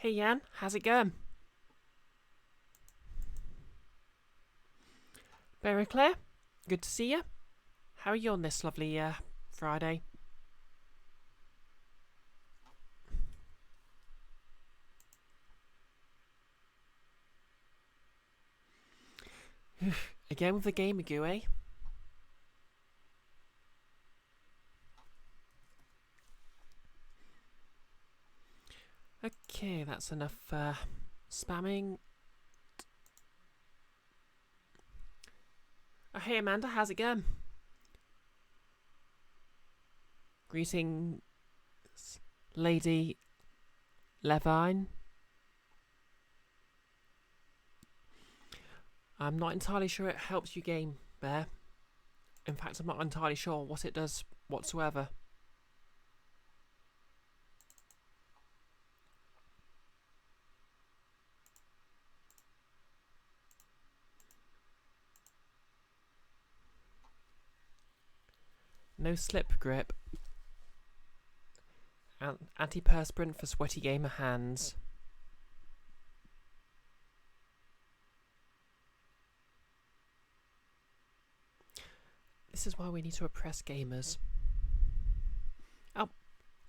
Hey Jan, how's it going? Very clear. Good to see you. How are you on this lovely Friday? Again with the game goo, eh? Okay, that's enough spamming. Oh, hey Amanda, how's it going? Greetings, Lady Levine. I'm not entirely sure it helps you game, Bear. In fact, I'm not entirely sure what it does whatsoever. No slip grip. Antiperspirant for sweaty gamer hands. This is why we need to oppress gamers. Oh,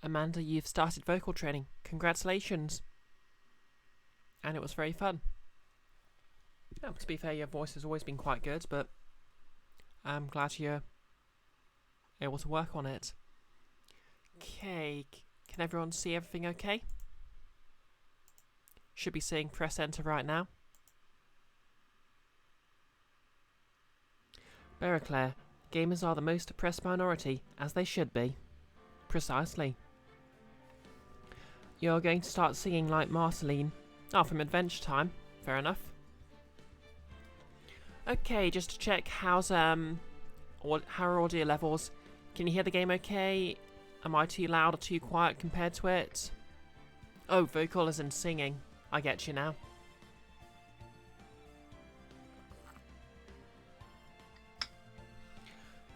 Amanda, you've started vocal training. Congratulations. And it was very fun. Oh, to be fair, your voice has always been quite good, but I'm glad you're able to work on it. Okay, can everyone see everything okay? Should be seeing press enter right now. Bericlaire, gamers are the most oppressed minority, as they should be. Precisely. You're going to start singing like Marceline. Oh, from Adventure Time. Fair enough. Okay, just to check, how are audio levels? Can you hear the game okay? Am I too loud or too quiet compared to it? Oh, vocal as in singing. I get you now.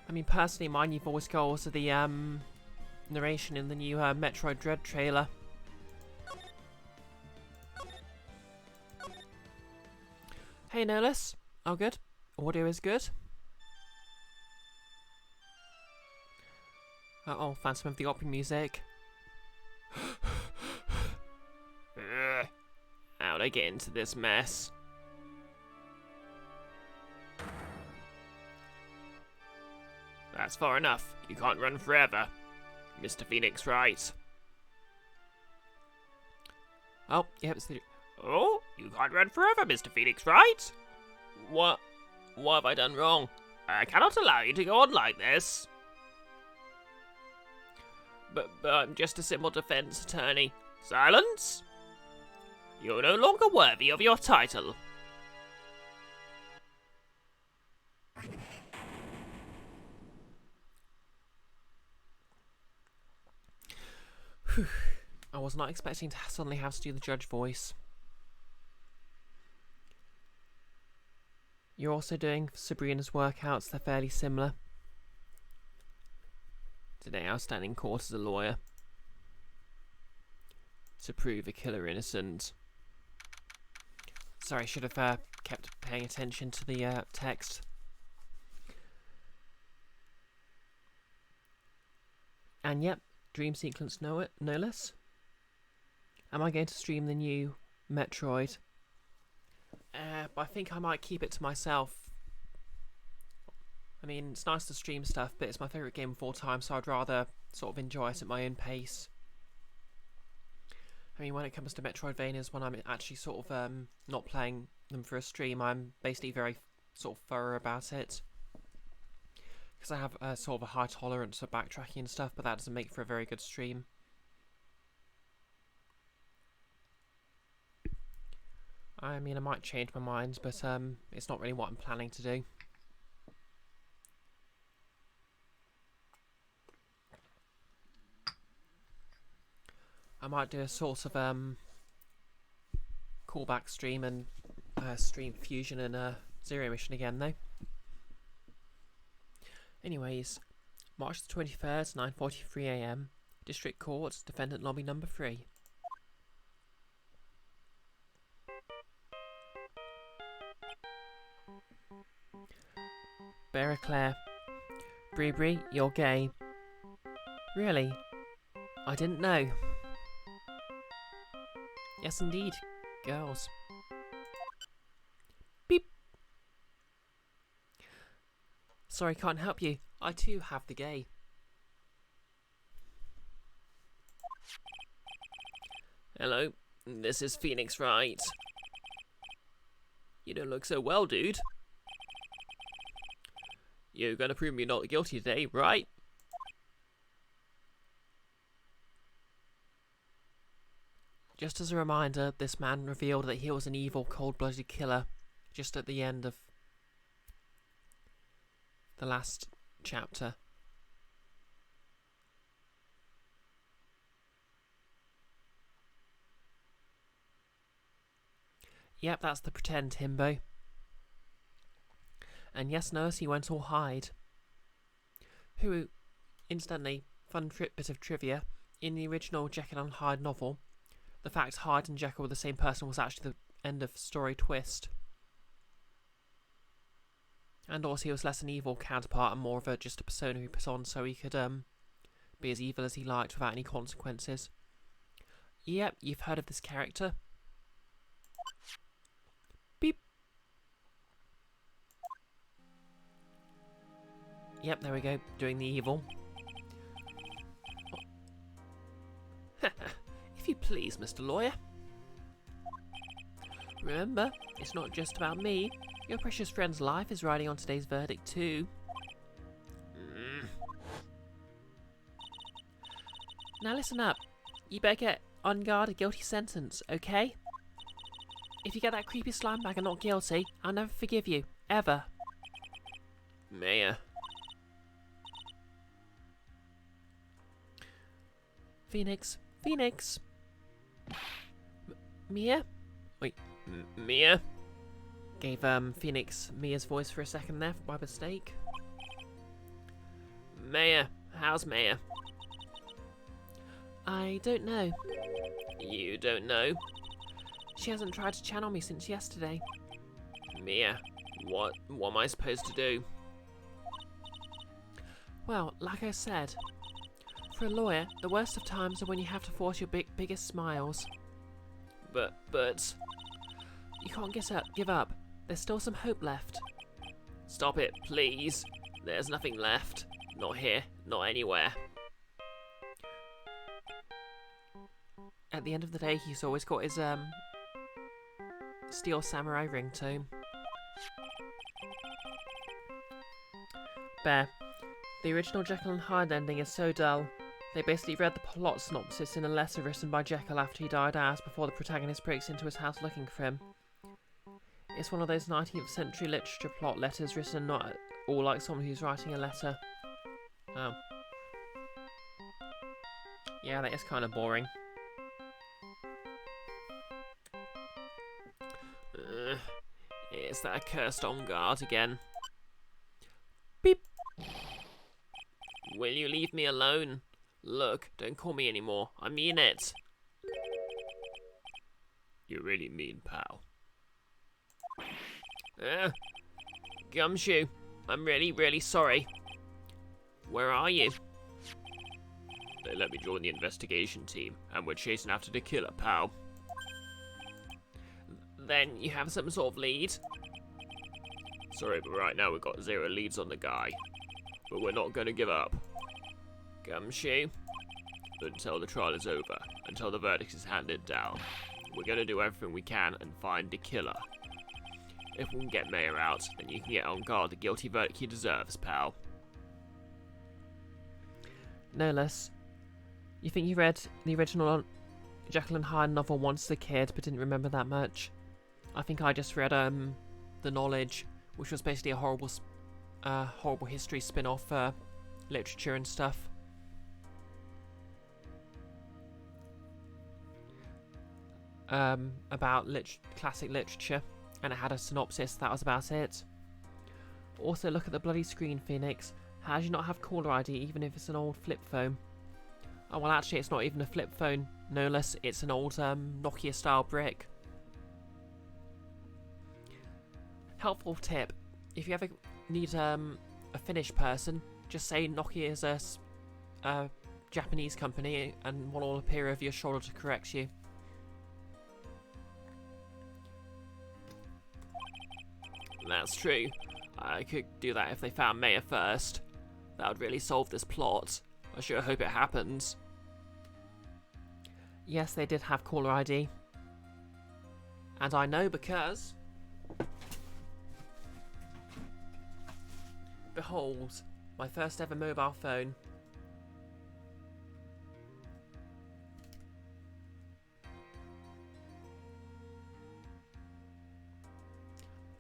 I mean, personally, my new voice goals are the narration in the new Metroid Dread trailer. Hey, Nolis. Oh, good. Audio is good. Uh-oh, Phantom of the Opera music. How'd I get into this mess? That's far enough. You can't run forever. Mr. Phoenix, right? Oh, yep, it's the... Oh, you can't run forever, Mr. Phoenix, right? What have I done wrong? I cannot allow you to go on like this. But I'm just a simple defense attorney. Silence! You're no longer worthy of your title. I was not expecting to suddenly have to do the judge voice. You're also doing Sabrina's workouts, they're fairly similar. Today I was standing in court as a lawyer to prove a killer innocent. Sorry, I should have kept paying attention to the text. And yep, dream sequence no less. Am I going to stream the new Metroid? But I think I might keep it to myself. I mean, it's nice to stream stuff, but it's my favourite game of all time, so I'd rather sort of enjoy it at my own pace. I mean, when it comes to Metroidvanias, when I'm actually sort of not playing them for a stream, I'm basically very sort of thorough about it. Because I have sort of a high tolerance for backtracking and stuff, but that doesn't make for a very good stream. I mean, I might change my mind, but it's not really what I'm planning to do. I might do a sort of callback stream and stream Fusion and Zero Mission again, though. Anyways, March the 21st, 9:43 AM, District Court, Defendant Lobby Number 3. Claire. Brie, you're gay. Really? I didn't know. Yes, indeed. Girls. Beep. Sorry, can't help you. I too have the gay. Hello, this is Phoenix, right? You don't look so well, dude. You're gonna prove me not guilty today, right? Just as a reminder, this man revealed that he was an evil, cold-blooded killer just at the end of the last chapter. Yep, that's the pretend himbo. And yes, nurse, he went all Hyde. Who, incidentally, fun bit of trivia, in the original Jekyll and Hyde novel, the fact Hyde and Jekyll were the same person was actually the end of story twist. And also he was less an evil counterpart and more of just a persona he put on so he could be as evil as he liked without any consequences. Yep, you've heard of this character. Beep. Yep, there we go, doing the evil. If you please, Mr. Lawyer. Remember, it's not just about me. Your precious friend's life is riding on today's verdict too. Now listen up. You better get on guard a guilty sentence, okay? If you get that creepy slime bag and not guilty, I'll never forgive you. Ever. Mia. Phoenix. Mia? Wait, Mia? Gave Phoenix Mia's voice for a second there by mistake. Mia, how's Mia? I don't know. You don't know? She hasn't tried to channel me since yesterday. Mia, what am I supposed to do? Well, like I said, for a lawyer, the worst of times are when you have to force your biggest smiles. But... You can't give up. There's still some hope left. Stop it, please. There's nothing left. Not here, not anywhere. At the end of the day, he's always got his, steel samurai ringtone. Bear. The original Jekyll and Hyde ending is so dull. They basically read the plot synopsis in a letter written by Jekyll after he died out before the protagonist breaks into his house looking for him. It's one of those 19th century literature plot letters written not at all like someone who's writing a letter. Oh. Yeah, that is kind of boring. It's that accursed on guard again. Beep! Will you leave me alone? Look, don't call me anymore. I mean it. You're really mean, pal. Gumshoe, I'm really sorry. Where are you? They let me join the investigation team, and we're chasing after the killer, pal. Then you have some sort of lead? Sorry, but right now we've got 0 leads on the guy. But we're not going to give up. Gumshoe? Until the trial is over, until the verdict is handed down, we're going to do everything we can and find the killer. If we can get Mayor out, then you can get on guard the guilty verdict he deserves, pal. No less. You think you read the original Jekyll and Hyde novel once as a kid, but didn't remember that much? I think I just read The Knowledge, which was basically a horrible history spin-off literature and stuff. About classic literature, and it had a synopsis. That was about it. Also, look at the bloody screen, Phoenix. How do you not have caller ID even if it's an old flip phone? Oh, well, actually, it's not even a flip phone. No less, it's an old Nokia-style brick. Helpful tip. If you ever need a Finnish person, just say Nokia is a Japanese company, and one will appear over your shoulder to correct you. That's true. I could do that if they found Maya first. That would really solve this plot. I sure hope it happens. Yes, they did have caller ID. And I know because... Behold, my first ever mobile phone.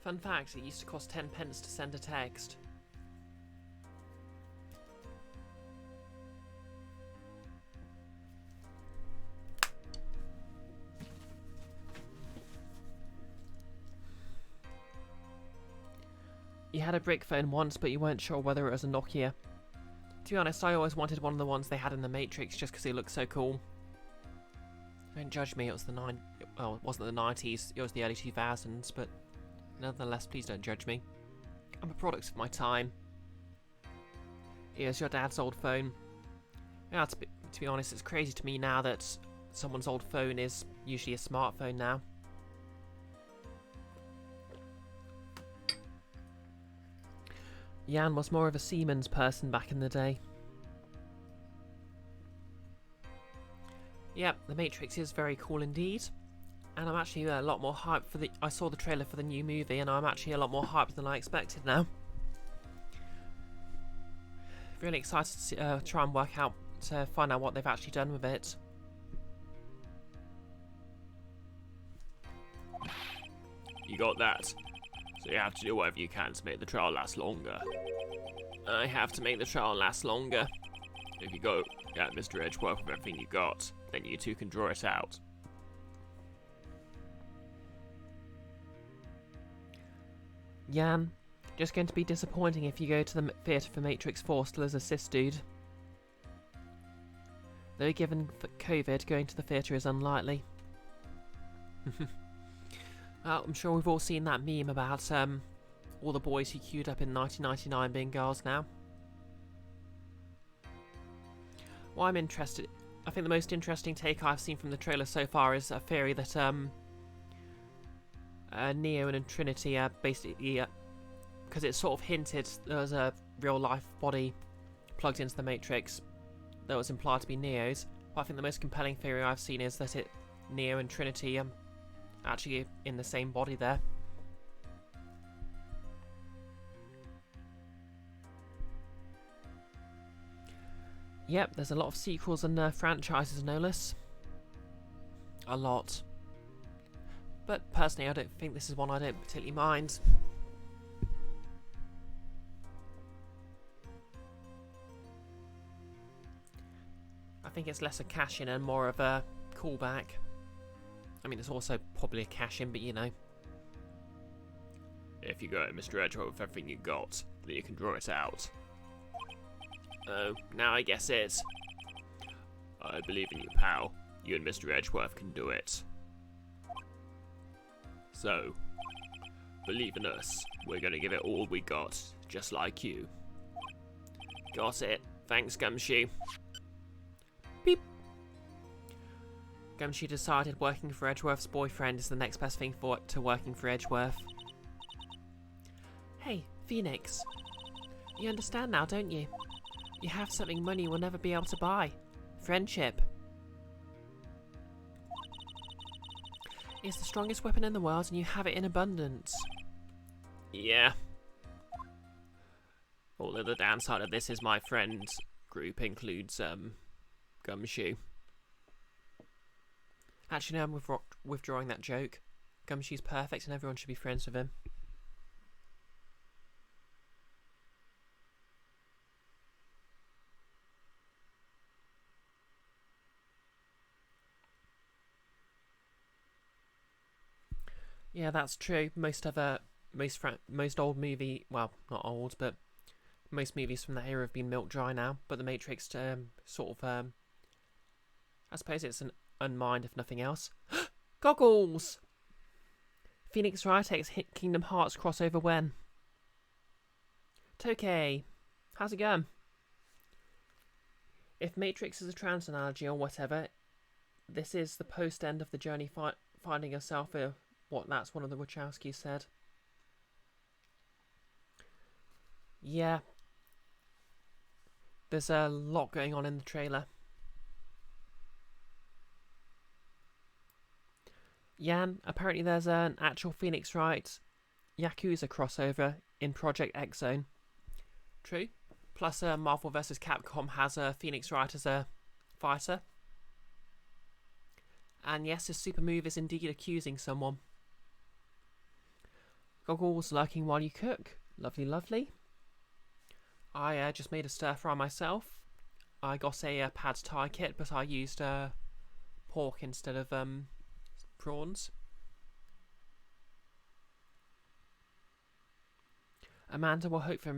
Fun fact, it used to cost 10 pence to send a text. You had a brick phone once, but you weren't sure whether it was a Nokia. To be honest, I always wanted one of the ones they had in the Matrix just because they looked so cool. Don't judge me, it was the well, it wasn't the 90s, it was the early 2000s, but nonetheless, please don't judge me. I'm a product of my time. Here's your dad's old phone. Yeah, to be honest, it's crazy to me now that someone's old phone is usually a smartphone now. Jan was more of a Siemens person back in the day. Yep, the Matrix is very cool indeed. And I'm actually a lot more hyped for I saw the trailer for the new movie and I'm actually a lot more hyped than I expected now. Really excited to try and find out what they've actually done with it. You got that? So you have to do whatever you can to make the trial last longer. I have to make the trial last longer. If you go at Mr. Edgeworth with everything you got, then you two can draw it out. Jan, just going to be disappointing if you go to the theatre for Matrix 4 still as a cis dude. Though given COVID, going to the theatre is unlikely. Well, I'm sure we've all seen that meme about all the boys who queued up in 1999 being girls now. Well, I'm interested. I think the most interesting take I've seen from the trailer so far is a theory that Neo and Trinity are basically, because it's sort of hinted there was a real life body plugged into the Matrix that was implied to be Neo's. But I think the most compelling theory I've seen is that Neo and Trinity actually in the same body there. Yep, there's a lot of sequels and franchises, no less. A lot. But personally, I don't think this is one I don't particularly mind. I think it's less a cash-in and more of a callback. I mean, it's also probably a cash-in, but you know. If you go at Mr. Edgeworth with everything you got, then you can draw it out. Oh, now I guess it. I believe in you, pal. You and Mr. Edgeworth can do it. So, believe in us. We're gonna give it all we got, just like you. Got it. Thanks, Gumshoe. Beep. Gumshoe decided working for Edgeworth's boyfriend is the next best thing to working for Edgeworth. Hey, Phoenix. You understand now, don't you? You have something money will never be able to buy. Friendship. It's the strongest weapon in the world and you have it in abundance. Yeah. Although the downside of this is my friend group includes Gumshoe. Actually, no, I'm withdrawing that joke. Gumshoe's perfect and everyone should be friends with him. Yeah, that's true. Most old movie, well, not old, but most movies from that era have been milk dry now. But the Matrix, sort of, I suppose it's an unmind if nothing else. Goggles. Phoenix Wright Kingdom Hearts crossover when? Tokay, how's it going? If Matrix is a trans analogy or whatever, this is the post-end of the journey finding herself. That's one of the Wachowskis said. Yeah. There's a lot going on in the trailer. Yan, apparently there's an actual Phoenix Wright Yakuza crossover in Project X Zone. True. Plus, Marvel vs. Capcom has a Phoenix Wright as a fighter. And yes, his super move is indeed accusing someone. Goggles lurking while you cook. Lovely, lovely. I just made a stir fry myself. I got a pad thai kit, but I used pork instead of prawns. Amanda will hope for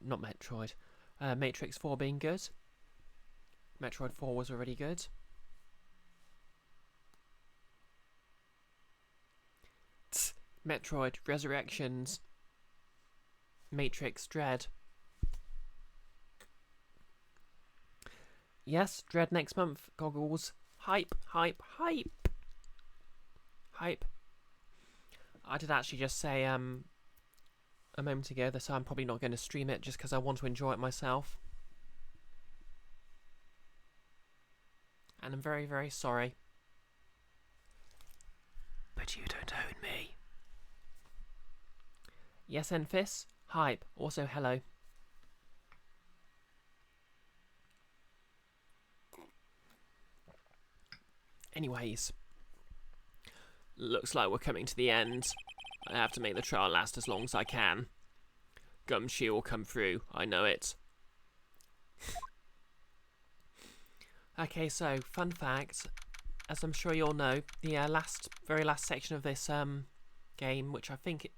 not Metroid. Matrix 4 being good. Metroid 4 was already good. Metroid Resurrections. Matrix Dread. Yes, Dread next month. Goggles. Hype, hype, hype. Hype. I did actually just say a moment ago that I'm probably not going to stream it just because I want to enjoy it myself. And I'm very, very sorry. But you don't own me. Yes, Enfys. Hype. Also, hello. Anyways. Looks like we're coming to the end. I have to make the trial last as long as I can. Gumshoe will come through. I know it. Okay, so, fun fact. As I'm sure you all know, the very last section of this game, which I think...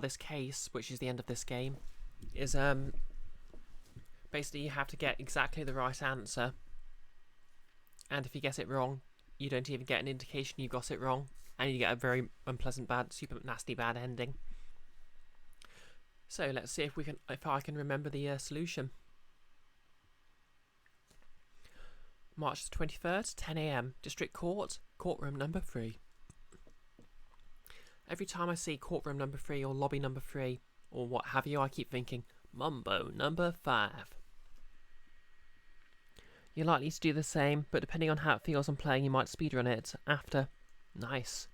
this case, which is the end of this game, is basically you have to get exactly the right answer. And if you get it wrong, you don't even get an indication you got it wrong. And you get a very unpleasant, super nasty, bad ending. So let's see if I can remember the solution. March the 23rd, 10 AM, District Court, courtroom number 3. Every time I see courtroom number 3 or lobby number 3 or what have you, I keep thinking Mumbo number 5. You're likely to do the same, but depending on how it feels on playing, you might speedrun it after. Nice.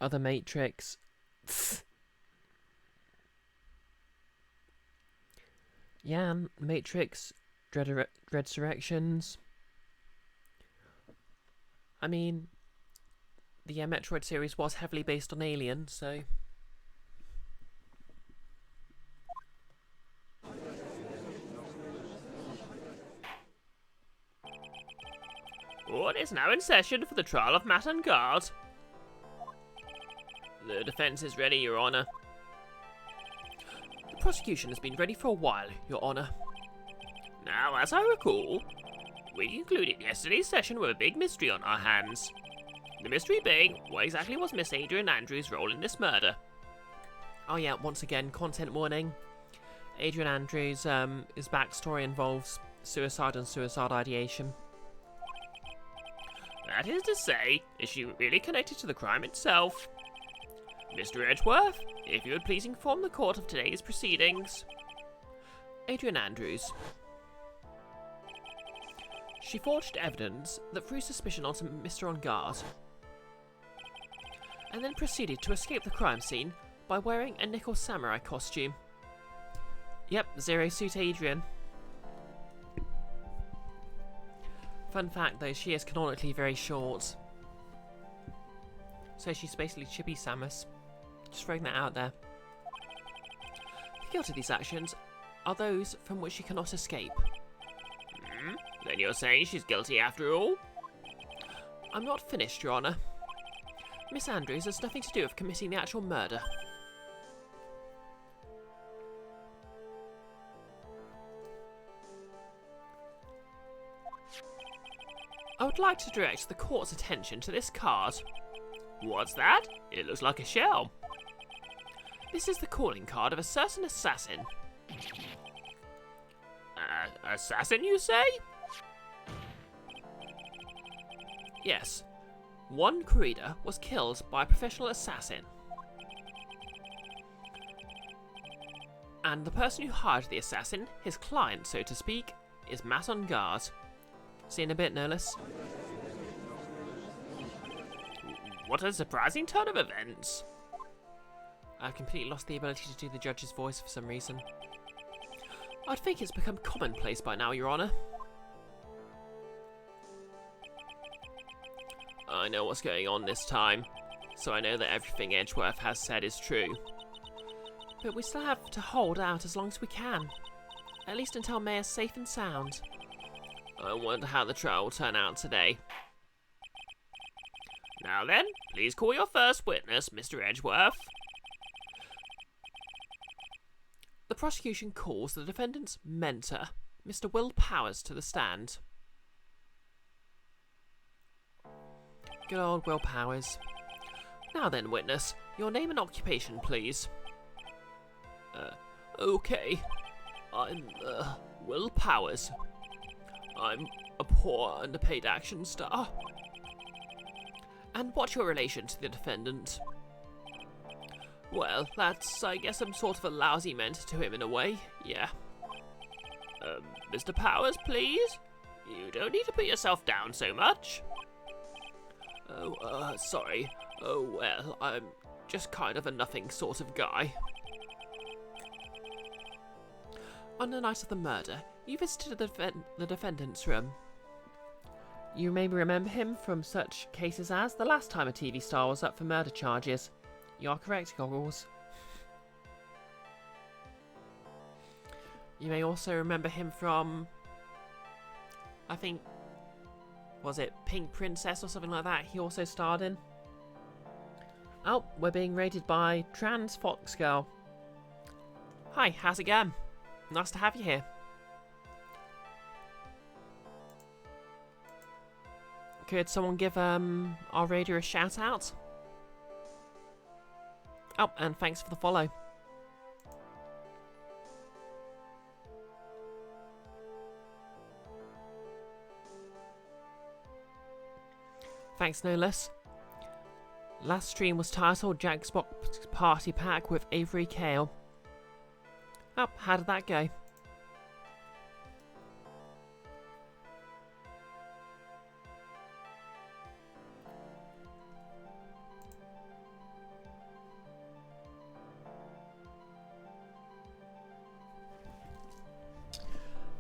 Other Matrix. Yeah, Matrix, Dread Resurrections. I mean, the Metroid series was heavily based on Alien, so... Court is now in session for the trial of Matt and Guard. The defence is ready, Your Honour. The prosecution has been ready for a while, Your Honour. Now, as I recall, we concluded yesterday's session with a big mystery on our hands. The mystery being, what exactly was Miss Adrian Andrews' role in this murder? Oh yeah, once again, content warning. Adrian Andrews' his backstory involves suicide and suicide ideation. That is to say, is she really connected to the crime itself? Mr. Edgeworth, if you would please inform the court of today's proceedings. Adrian Andrews. She forged evidence that threw suspicion onto Mr. On Guard, and then proceeded to escape the crime scene by wearing a nickel samurai costume. Yep, Zero Suit Adrian. Fun fact though, she is canonically very short. So she's basically Chibi Samus. Just throwing that out there. The guilt of these actions are those from which she cannot escape. Then you're saying she's guilty after all? I'm not finished, Your Honour. Miss Andrews has nothing to do with committing the actual murder. I would like to direct the court's attention to this card. What's that? It looks like a shell. This is the calling card of a certain assassin. Assassin, you say? Yes. One Creeder was killed by a professional assassin. And the person who hired the assassin, his client so to speak, is Matt on guard. See you in a bit, no less. What a surprising turn of events. I've completely lost the ability to do the judge's voice for some reason. I'd think it's become commonplace by now, Your Honour. I know what's going on this time, so I know that everything Edgeworth has said is true. But we still have to hold out as long as we can. At least until Mayer's safe and sound. I wonder how the trial will turn out today. Now then, please call your first witness, Mr. Edgeworth. The prosecution calls the defendant's mentor, Mr. Will Powers, to the stand. Good old Will Powers. Now then, witness, your name and occupation, please. Okay. I'm, Will Powers. I'm a poor, underpaid action star. And what's your relation to the defendant? Well, that's, I guess, I'm sort of a lousy mentor to him in a way, yeah. Mr. Powers, please? You don't need to put yourself down so much. Oh, sorry. Oh, well, I'm just kind of a nothing sort of guy. On the night of the murder, you visited the defendant's room. You maybe remember him from such cases as the last time a TV star was up for murder charges. You are correct, Goggles. You may also remember him from, I think, was it Pink Princess or something like that he also starred in? Oh, we're being raided by Trans Fox Girl. Hi, how's it going? Nice to have you here. Could someone give our raider a shout out? Oh, and thanks for the follow. Thanks, no less. Last stream was titled Jack's Box Party Pack with Avery Kale. Oh, how did that go?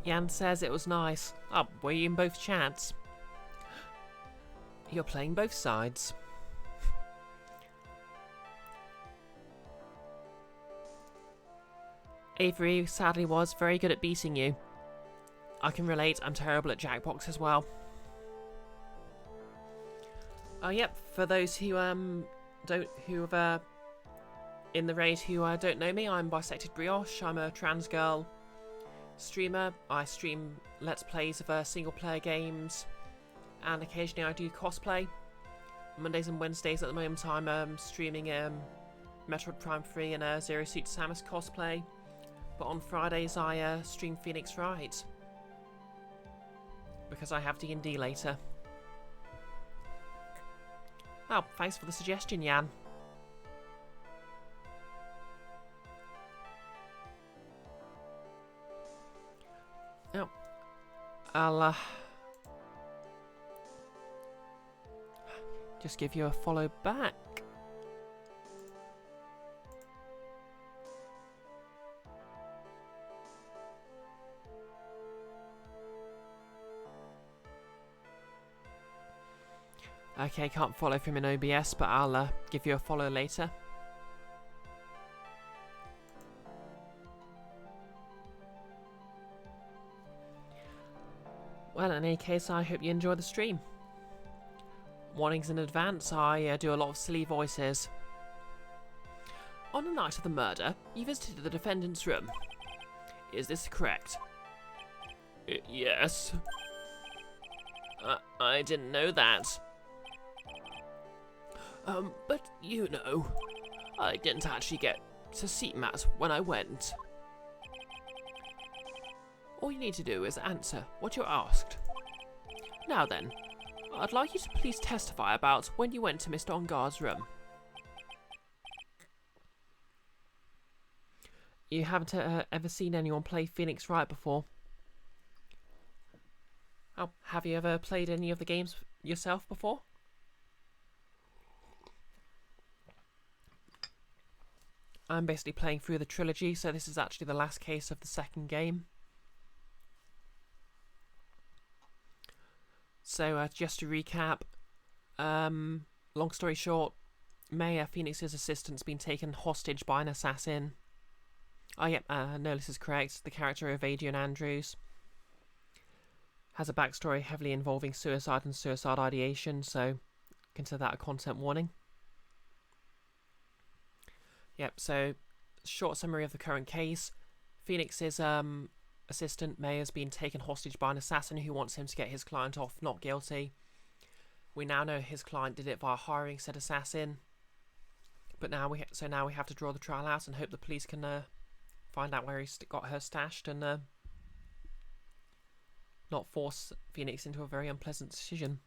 Jan says it was nice. Oh, were you in both chats? You're playing both sides. Avery sadly was very good at beating you. I can relate, I'm terrible at Jackbox as well. Oh yep, for those who in the raid who don't know me, I'm BisectedBrioche. I'm a trans girl streamer. I stream Let's Plays of single player games, and occasionally I do cosplay. Mondays and Wednesdays at the moment I'm streaming Metroid Prime 3 and Zero Suit Samus cosplay. But on Fridays I stream Phoenix Wright, because I have D&D later. Oh, thanks for the suggestion, Jan. Oh, I'll just give you a follow back. Okay, can't follow from in OBS, but I'll give you a follow later. Well, in any case, I hope you enjoy the stream. Warnings in advance, I do a lot of silly voices. On the night of the murder, you visited the defendant's room. Is this correct? Yes. I didn't know that. But you know, I didn't actually get to see Matt when I went. All you need to do is answer what you're asked. Now then, I'd like you to please testify about when you went to Mr. Ongar's room. You haven't ever seen anyone play Phoenix Wright before? Oh, have you ever played any of the games yourself before? I'm basically playing through the trilogy, so this is actually the last case of the second game. So, just to recap, long story short, Mayor Phoenix's assistant's been taken hostage by an assassin. Oh, yeah, no, this is correct. The character of Adrian Andrews has a backstory heavily involving suicide and suicide ideation, so consider that a content warning. Yep, so short summary of the current case. Phoenix's assistant May has been taken hostage by an assassin who wants him to get his client off not guilty. We now know his client did it via hiring said assassin, but now we have to draw the trial out and hope the police can find out where he got her stashed and not force Phoenix into a very unpleasant decision.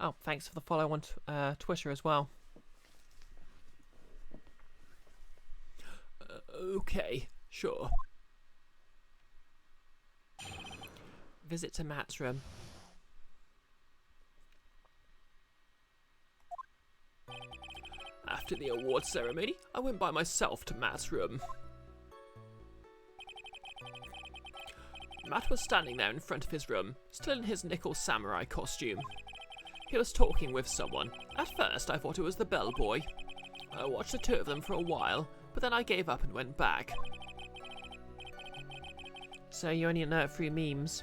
Oh, thanks for the follow on Twitter as well. Okay, sure. Visit to Matt's room. After the awards ceremony, I went by myself to Matt's room. Matt was standing there in front of his room, still in his nickel samurai costume. He was talking with someone. At first, I thought it was the bellboy. I watched the two of them for a while, but then I gave up and went back. So you only know it through memes?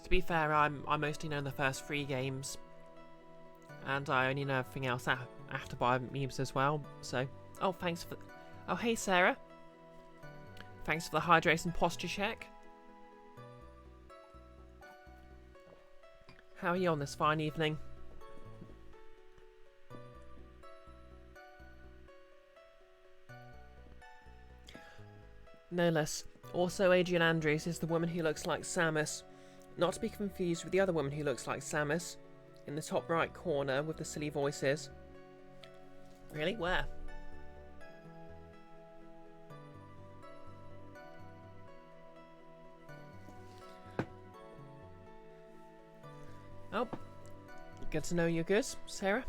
To be fair, I mostly know the first 3 games, and I only know everything else after by memes as well. So, oh, thanks for. Oh, hey Sarah. Thanks for the hydration posture check. How are you on this fine evening? No less. Also, Adrian Andrews is the woman who looks like Samus. Not to be confused with the other woman who looks like Samus, in the top right corner with the silly voices. Really? Where? Oh, good to know you're good, Sarah.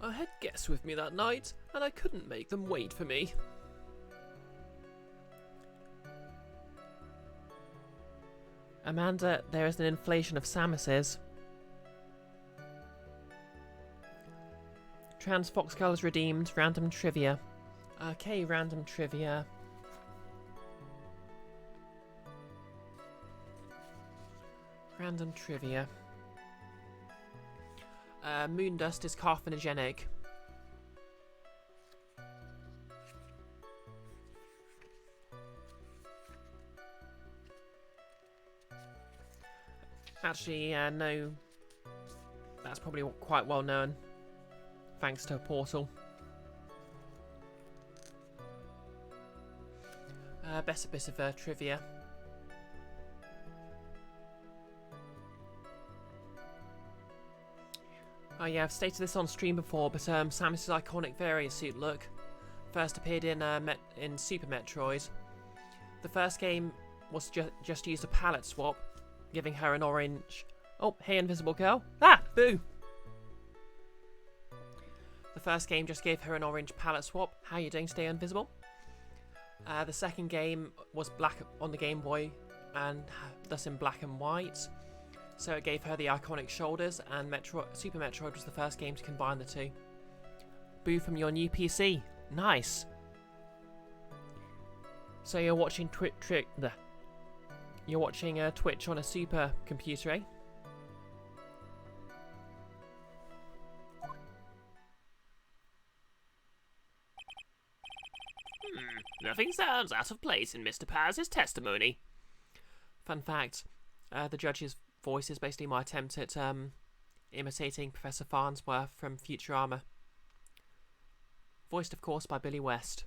I had guests with me that night, and I couldn't make them wait for me. Amanda, there is an inflation of Samuses. Trans Fox Colours redeemed. Random trivia. Okay, random trivia. Random trivia. Moon dust is carcinogenic. Actually, no. That's probably quite well known. Thanks to Portal. Better bit of trivia. Oh yeah, I've stated this on stream before, but Samus's iconic variant look first appeared in Super Metroid. The first game was just used a palette swap, giving her an orange... Oh, hey invisible girl. Ah! Boo! The first game just gave her an orange palette swap. How are you doing today, Invisible? The second game was black on the Game Boy, and thus in black and white. So it gave her the iconic shoulders, and Super Metroid was the first game to combine the two. Boo from your new PC. Nice. So you're watching Twitch on a super computer, eh? Nothing sounds out of place in Mr. Powers' testimony. Fun fact, the judge's voice is basically my attempt at imitating Professor Farnsworth from Futurama. Voiced, of course, by Billy West.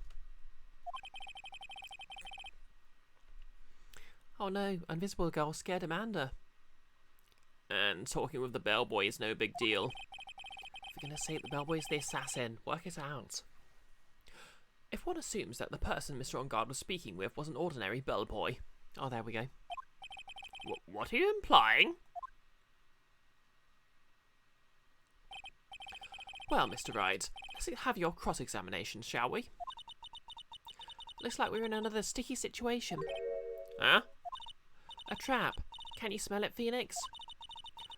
Oh no, Invisible Girl scared Amanda. And talking with the bellboy is no big deal. For goodness sake, the bellboy is the assassin. Work it out. If one assumes that the person Mr. On Guard was speaking with was an ordinary bellboy. Oh, there we go. What are you implying? Well, Mr. Wright, let's have your cross-examination, shall we? Looks like we're in another sticky situation. Huh? A trap. Can you smell it, Phoenix?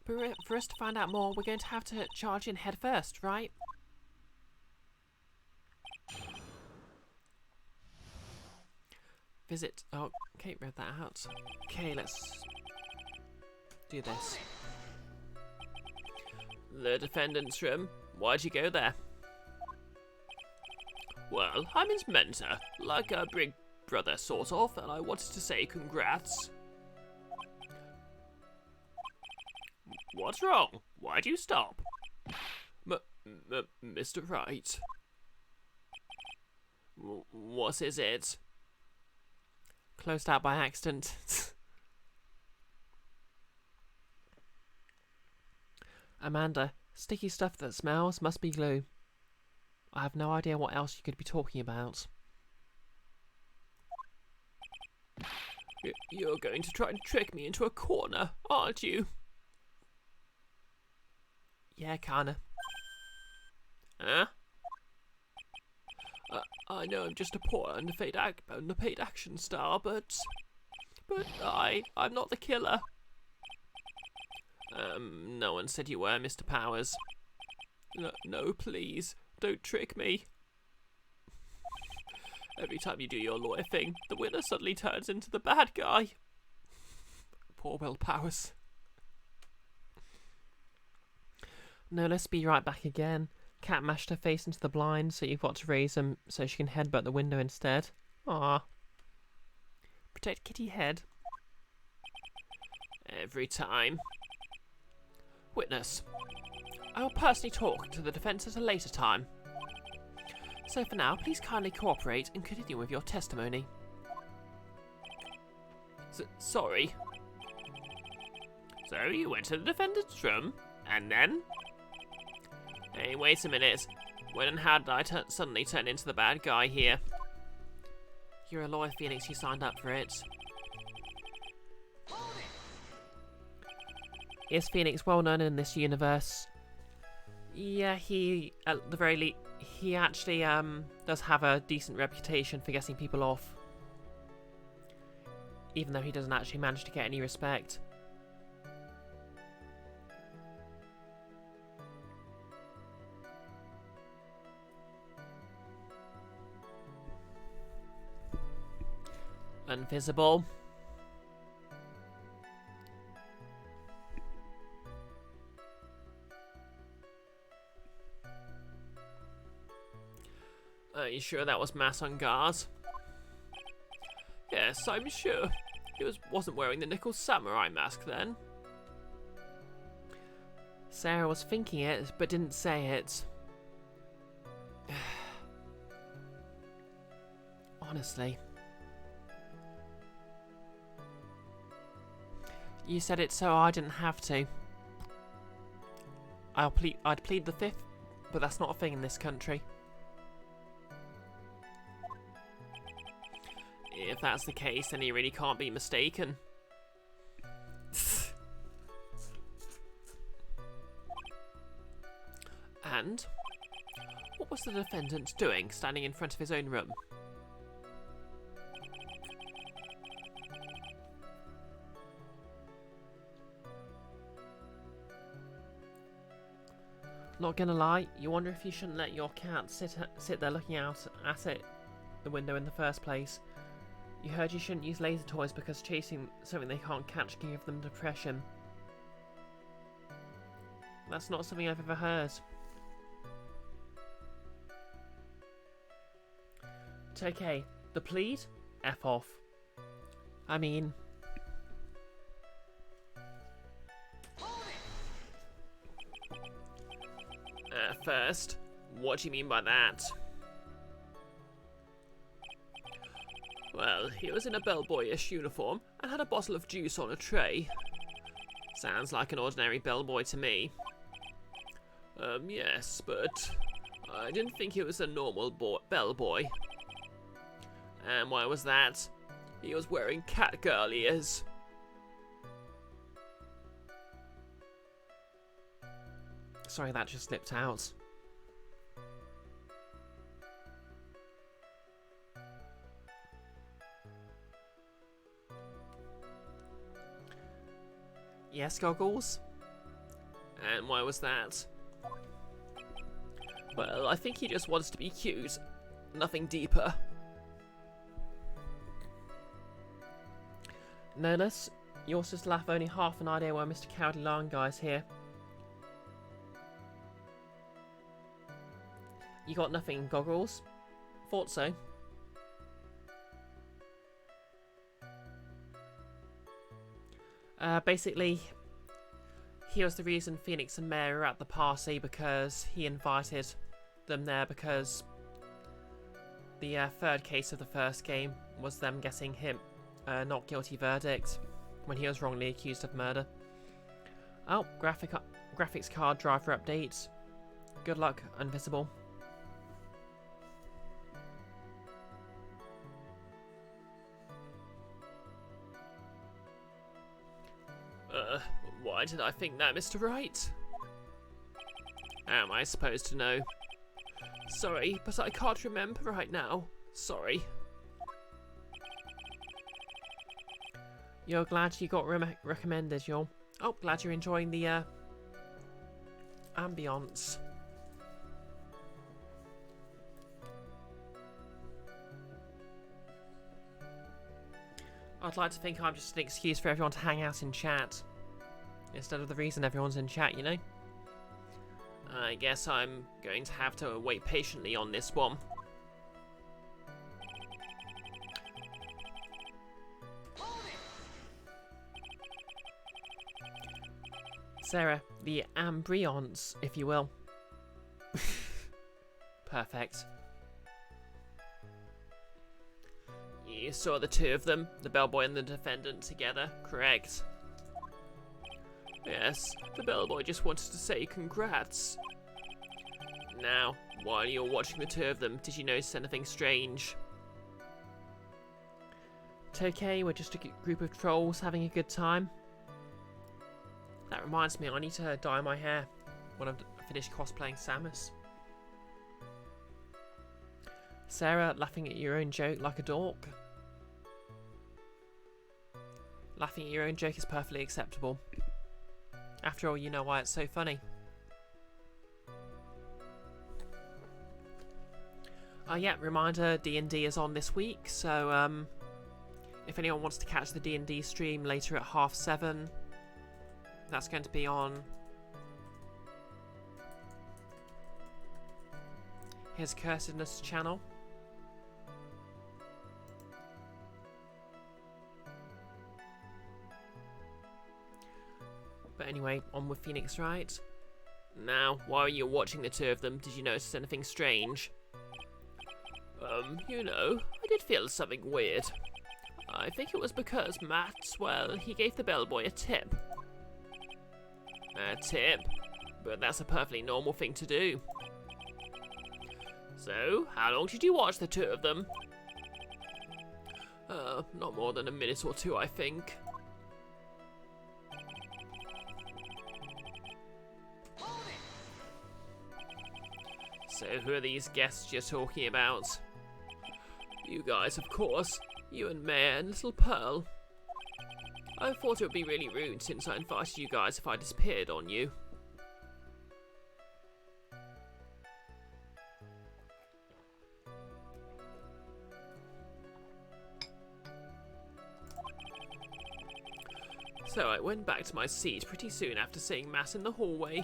But for us to find out more, we're going to have to charge in head first, right? Visit. Oh, okay, read that out. Okay, let's do this. The defendant's room. Why'd you go there? Well, I'm his mentor, like a big brother, sort of, and I wanted to say congrats. What's wrong? Why'd you stop? Mr. Wright. What is it? Closed out by accident. Amanda, sticky stuff that smells must be glue. I have no idea what else you could be talking about. You're going to try and trick me into a corner, aren't you? Yeah, kinda. Huh? I know I'm just a poor underpaid action star, but I'm not the killer. No one said you were, Mr. Powers. No, please, don't trick me. Every time you do your lawyer thing, the winner suddenly turns into the bad guy. Poor Will Powers. No, let's be right back again. Cat mashed her face into the blind, so you've got to raise them so she can headbutt the window instead. Ah. Protect kitty head. Every time. Witness. I will personally talk to the defence at a later time. So for now, please kindly cooperate and continue with your testimony. Sorry. So you went to the defendant's room, and then? Hey, wait a minute. When and how did I suddenly turn into the bad guy here? You're a lawyer, Phoenix. You signed up for it. Is Phoenix well known in this universe? Yeah, he, at the very least, he actually does have a decent reputation for getting people off. Even though he doesn't actually manage to get any respect. Invisible. Are you sure that was Mass on guard? Yes, I'm sure. He wasn't wearing the nickel samurai mask then. Sarah was thinking it, but didn't say it. Honestly. You said it so I didn't have to. I'd plead the fifth, but that's not a thing in this country. If that's the case, then he really can't be mistaken. And? What was the defendant doing, standing in front of his own room? Not gonna lie, you wonder if you shouldn't let your cat sit there looking out at the window in the first place. You heard you shouldn't use laser toys because chasing something they can't catch can give them depression. That's not something I've ever heard. It's okay. The plead? F off. I mean... First, what do you mean by that? Well, he was in a bellboyish uniform and had a bottle of juice on a tray. Sounds like an ordinary bellboy to me. Yes, but I didn't think he was a normal bellboy. And why was that? He was wearing catgirl ears. Sorry, that just slipped out. Yes, Goggles? And why was that? Well, I think he just wants to be cute. Nothing deeper. Nonus, your sister have only half an idea why Mr. Cowardly Lion Guy's here. You got nothing, Goggles? Thought so. Basically, he was the reason Phoenix and Mary were at the party because he invited them there because the third case of the first game was them getting him not guilty verdict when he was wrongly accused of murder. Oh, graphics card driver updates. Good luck, Invisible. Why did I think that, Mr. Wright? How am I supposed to know? Sorry, but I can't remember right now. Sorry. You're glad you got recommended, you're... Oh, glad you're enjoying the, ambience. I'd like to think I'm just an excuse for everyone to hang out in chat. Instead of the reason everyone's in chat, you know? I guess I'm going to have to wait patiently on this one. Sarah, the ambiance, if you will. Perfect. You saw the two of them, the bellboy and the defendant, together, correct? Yes, the bellboy just wanted to say congrats. Now, while you're watching the two of them, did you notice anything strange? It's okay, we're just a group of trolls having a good time. That reminds me, I need to dye my hair when I've finished cosplaying Samus. Sarah, laughing at your own joke like a dork. Laughing at your own joke is perfectly acceptable. After all, you know why it's so funny. Yeah, reminder, D&D is on this week, so if anyone wants to catch the D&D stream later at 7:30, that's going to be on his Cursedness channel. But anyway, on with Phoenix Wright. Now, while you're watching the two of them, did you notice anything strange? You know, I did feel something weird. I think it was because Matt, well, he gave the bellboy a tip. A tip? But that's a perfectly normal thing to do. So, how long did you watch the two of them? Not more than a minute or two, I think. So who are these guests you're talking about? You guys, of course. You and Mare and Little Pearl. I thought it would be really rude since I invited you guys if I disappeared on you. So I went back to my seat pretty soon after seeing Matt in the hallway.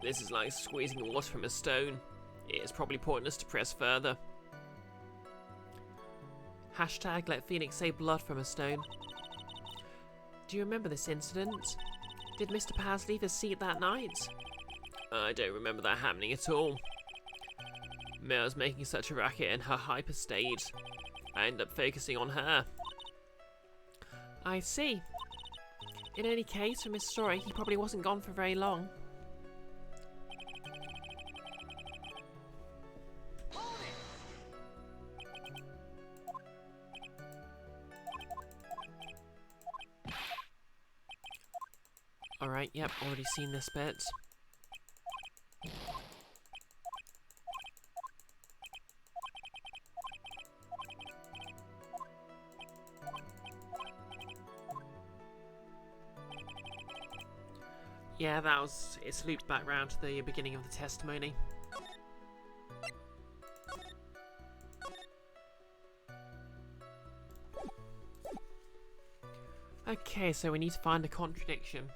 This is like squeezing water from a stone. It's probably pointless to press further. Hashtag let Phoenix say blood from a stone. Do you remember this incident? Did Mr. Paz leave his seat that night? I don't remember that happening at all. Mia was making such a racket in her hyper state. I ended up focusing on her. I see. In any case, from his story, he probably wasn't gone for very long. Alright, yep, already seen this bit. Yeah, it's looped back round to the beginning of the testimony. Okay, so we need to find a contradiction.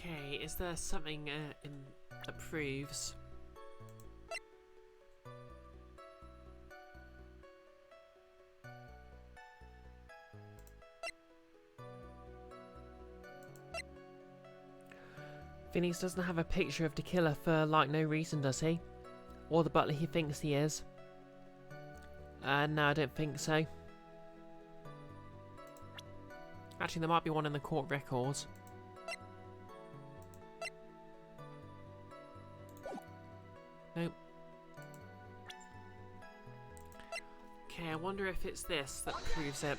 Okay, is there something that proves? Phoenix doesn't have a picture of the killer for like no reason, does he? Or the butler he thinks he is? No, I don't think so. Actually, there might be one in the court records. Nope. Okay, I wonder if it's this that proves it.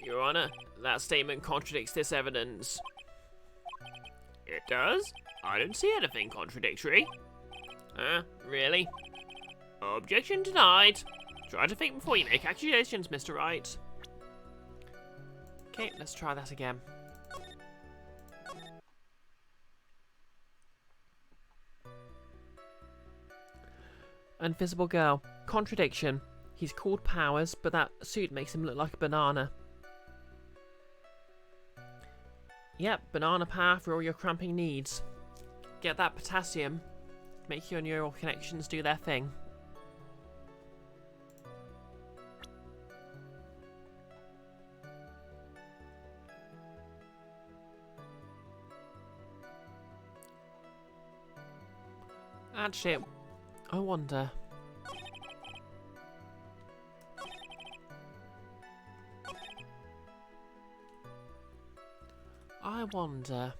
Your Honor, that statement contradicts this evidence. It does? I don't see anything contradictory. Really? Objection denied. Try to think before you make accusations, Mr. Wright. Okay, let's try that again. Invisible girl. Contradiction. He's called Powers, but that suit makes him look like a banana. Yep, banana power for all your cramping needs. Get that potassium. Make your neural connections do their thing. Actually, I wonder. I wonder.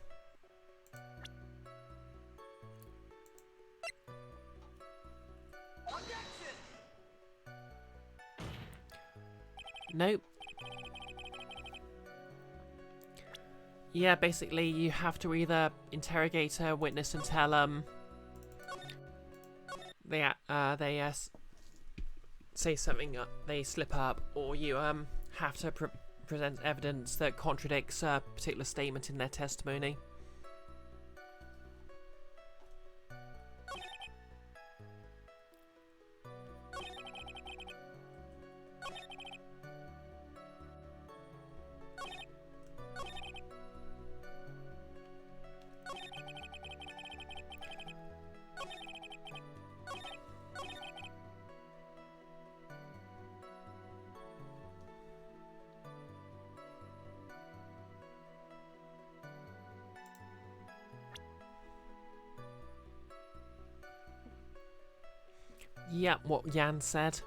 Nope. Yeah, basically you have to either interrogate a witness until they say something, they slip up, or you have to present evidence that contradicts a particular statement in their testimony. Yeah, what Jan said.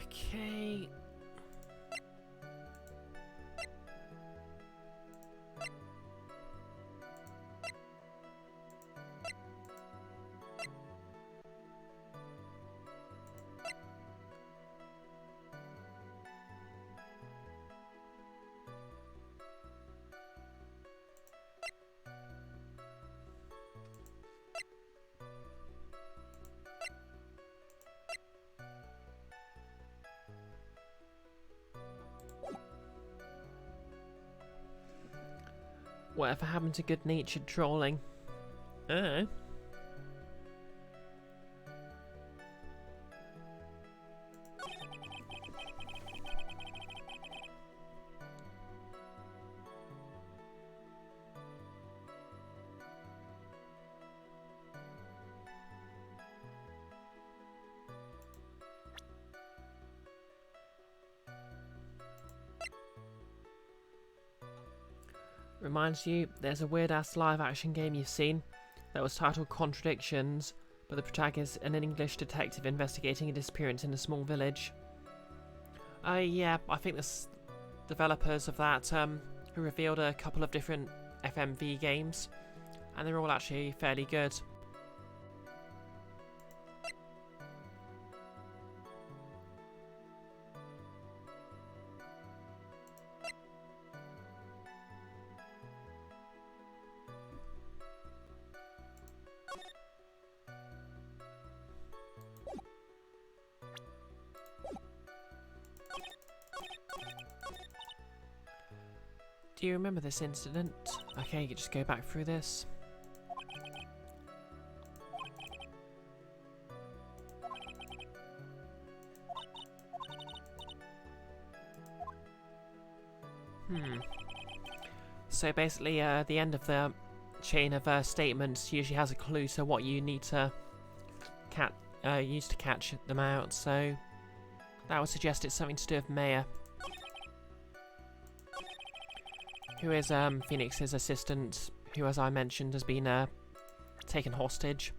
Okay. Whatever happened to good-natured trolling? Oh. Reminds you, there's a weird-ass live-action game you've seen that was titled Contradictions, but the protagonist is an English detective investigating a disappearance in a small village. Yeah, I think the developers of that who revealed a couple of different FMV games, and they're all actually fairly good. Do you remember this incident? Okay, you can just go back through this. So basically, the end of the chain of statements usually has a clue to what you need to use to catch them out. So that would suggest it's something to do with Maya, who is Phoenix's assistant, who, as I mentioned, has been taken hostage.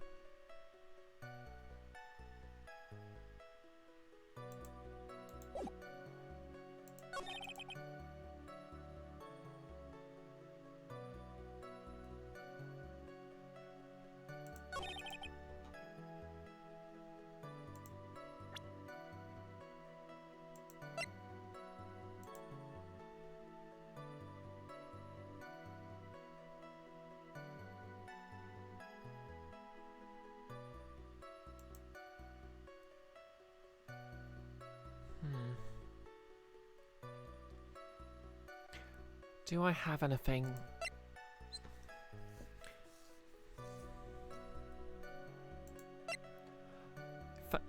Do I have anything?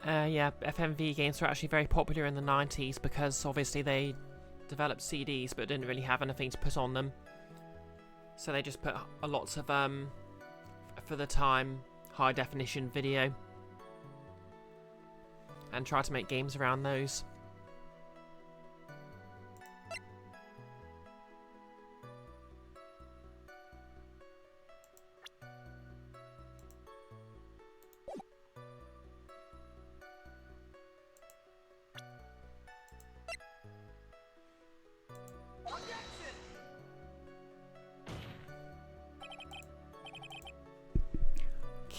Yeah, FMV games were actually very popular in the 90s because obviously they developed CDs but didn't really have anything to put on them. So they just put a lots of, for the time, high definition video and try to make games around those.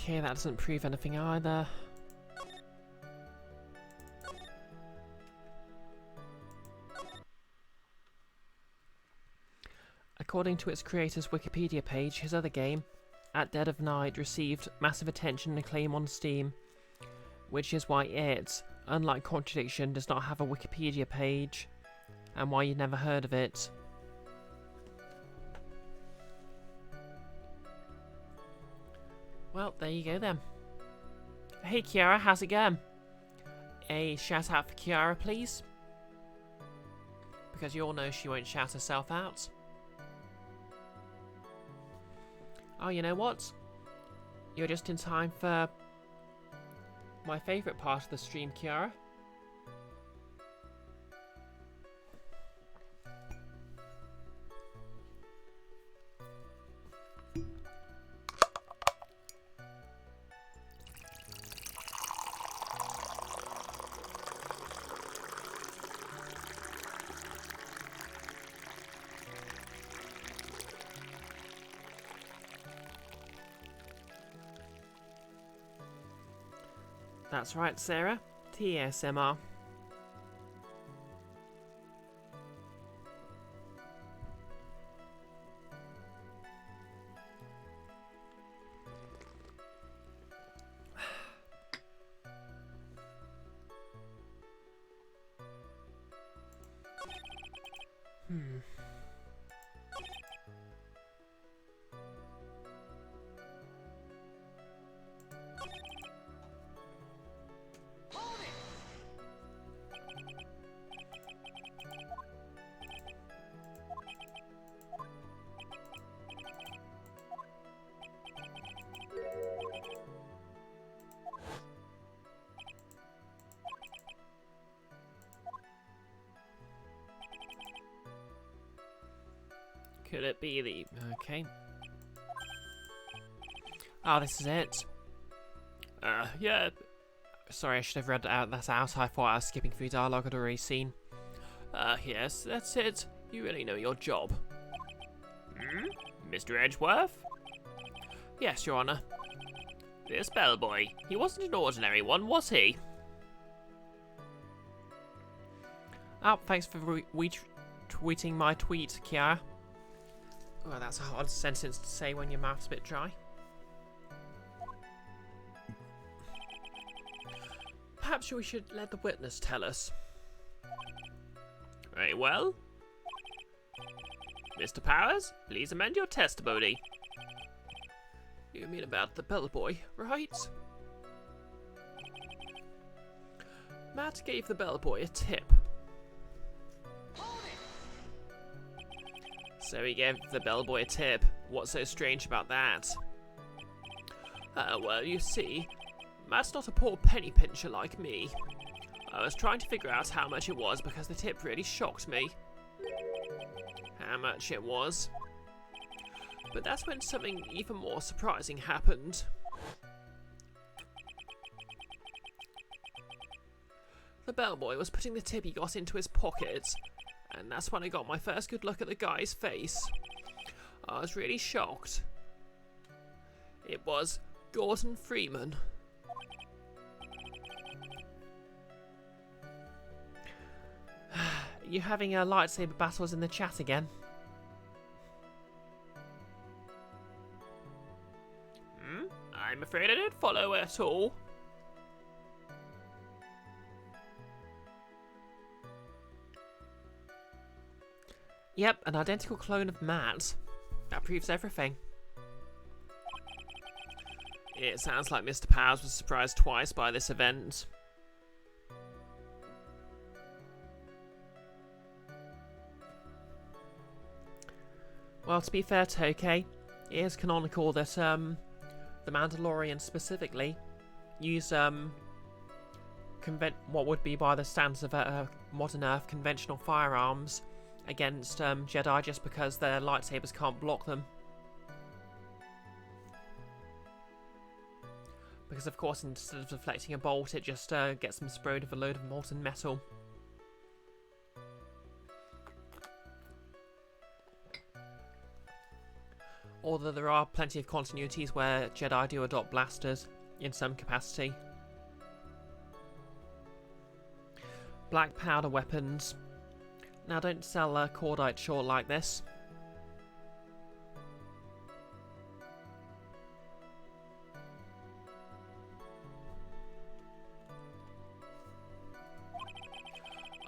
Okay, that doesn't prove anything either. According to its creator's Wikipedia page, his other game, At Dead of Night, received massive attention and acclaim on Steam, which is why it, unlike Contradiction, does not have a Wikipedia page, and why you've never heard of it. Well, there you go then. Hey Kiara, how's it going? A shout out for Kiara, please. Because you all know she won't shout herself out. Oh, you know what? You're just in time for my favourite part of the stream, Kiara. That's right, Sarah. TSMR. Could it be the... Okay. Oh, this is it. Yeah. Sorry, I should have read that out. I thought I was skipping through dialogue I'd already seen. Yes, that's it. You really know your job. Mr. Edgeworth? Yes, Your Honour. This bellboy, he wasn't an ordinary one, was he? Oh, thanks for tweeting my tweet, Kiara. Well, that's a hard sentence to say when your mouth's a bit dry. Perhaps we should let the witness tell us. Very well. Mr. Powers, please amend your testimony. You mean about the bellboy, right? Matt gave the bellboy a tip. So he gave the bellboy a tip. What's so strange about that? Well, you see, Matt's not a poor penny pincher like me. I was trying to figure out how much it was because the tip really shocked me. How much it was. But that's when something even more surprising happened. The bellboy was putting the tip he got into his pocket, and that's when I got my first good look at the guy's face. I was really shocked. It was Gordon Freeman. You having lightsaber battles in the chat again? I'm afraid I don't follow at all. Yep, an identical clone of Matt. That proves everything. It sounds like Mr. Powers was surprised twice by this event. Well, to be fair to Tokay, it is canonical that the Mandalorian specifically use what would be by the standards of modern Earth conventional firearms against Jedi just because their lightsabers can't block them. Because of course instead of deflecting a bolt it just gets them sprayed with a load of molten metal. Although there are plenty of continuities where Jedi do adopt blasters in some capacity. Black powder weapons. Now don't sell cordite short like this.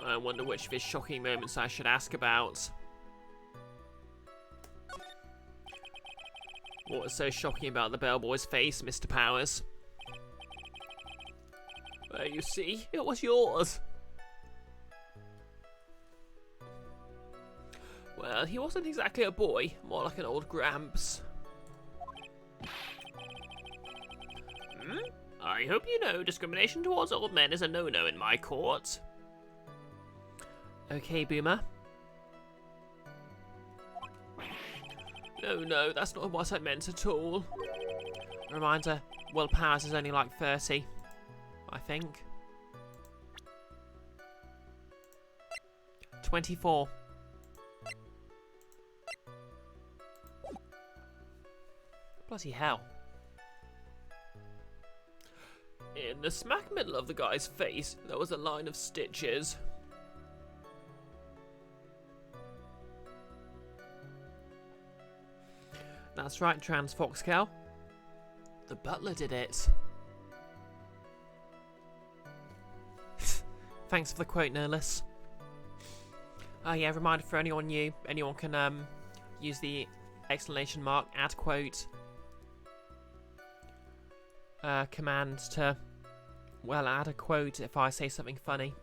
I wonder which of his shocking moments I should ask about. What was so shocking about the bellboy's face, Mr. Powers? Well, you see, it was yours. Well, he wasn't exactly a boy, more like an old Gramps. I hope you know discrimination towards old men is a no-no in my court. Okay, Boomer. No, that's not what I meant at all. Reminder, Will Powers is only like 30, I think. 24. Bloody hell. In the smack middle of the guy's face, there was a line of stitches. That's right, Trans Foxcow. The butler did it. Thanks for the quote, Nerlus. Oh yeah, reminder for anyone new, anyone can use the exclamation mark, add quote command to, well, add a quote if I say something funny.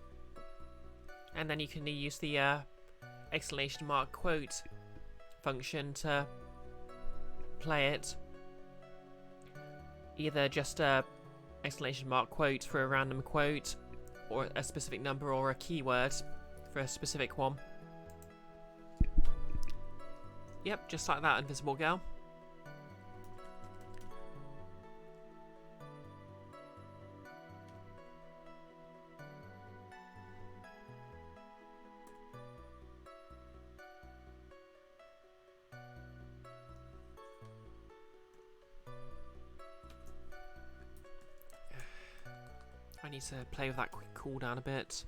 And then you can use the exclamation mark quote function to play it. Either just a exclamation mark quote for a random quote, or a specific number or a keyword for a specific one. Yep, just like that, invisible girl. I need to play with that quick cooldown a bit.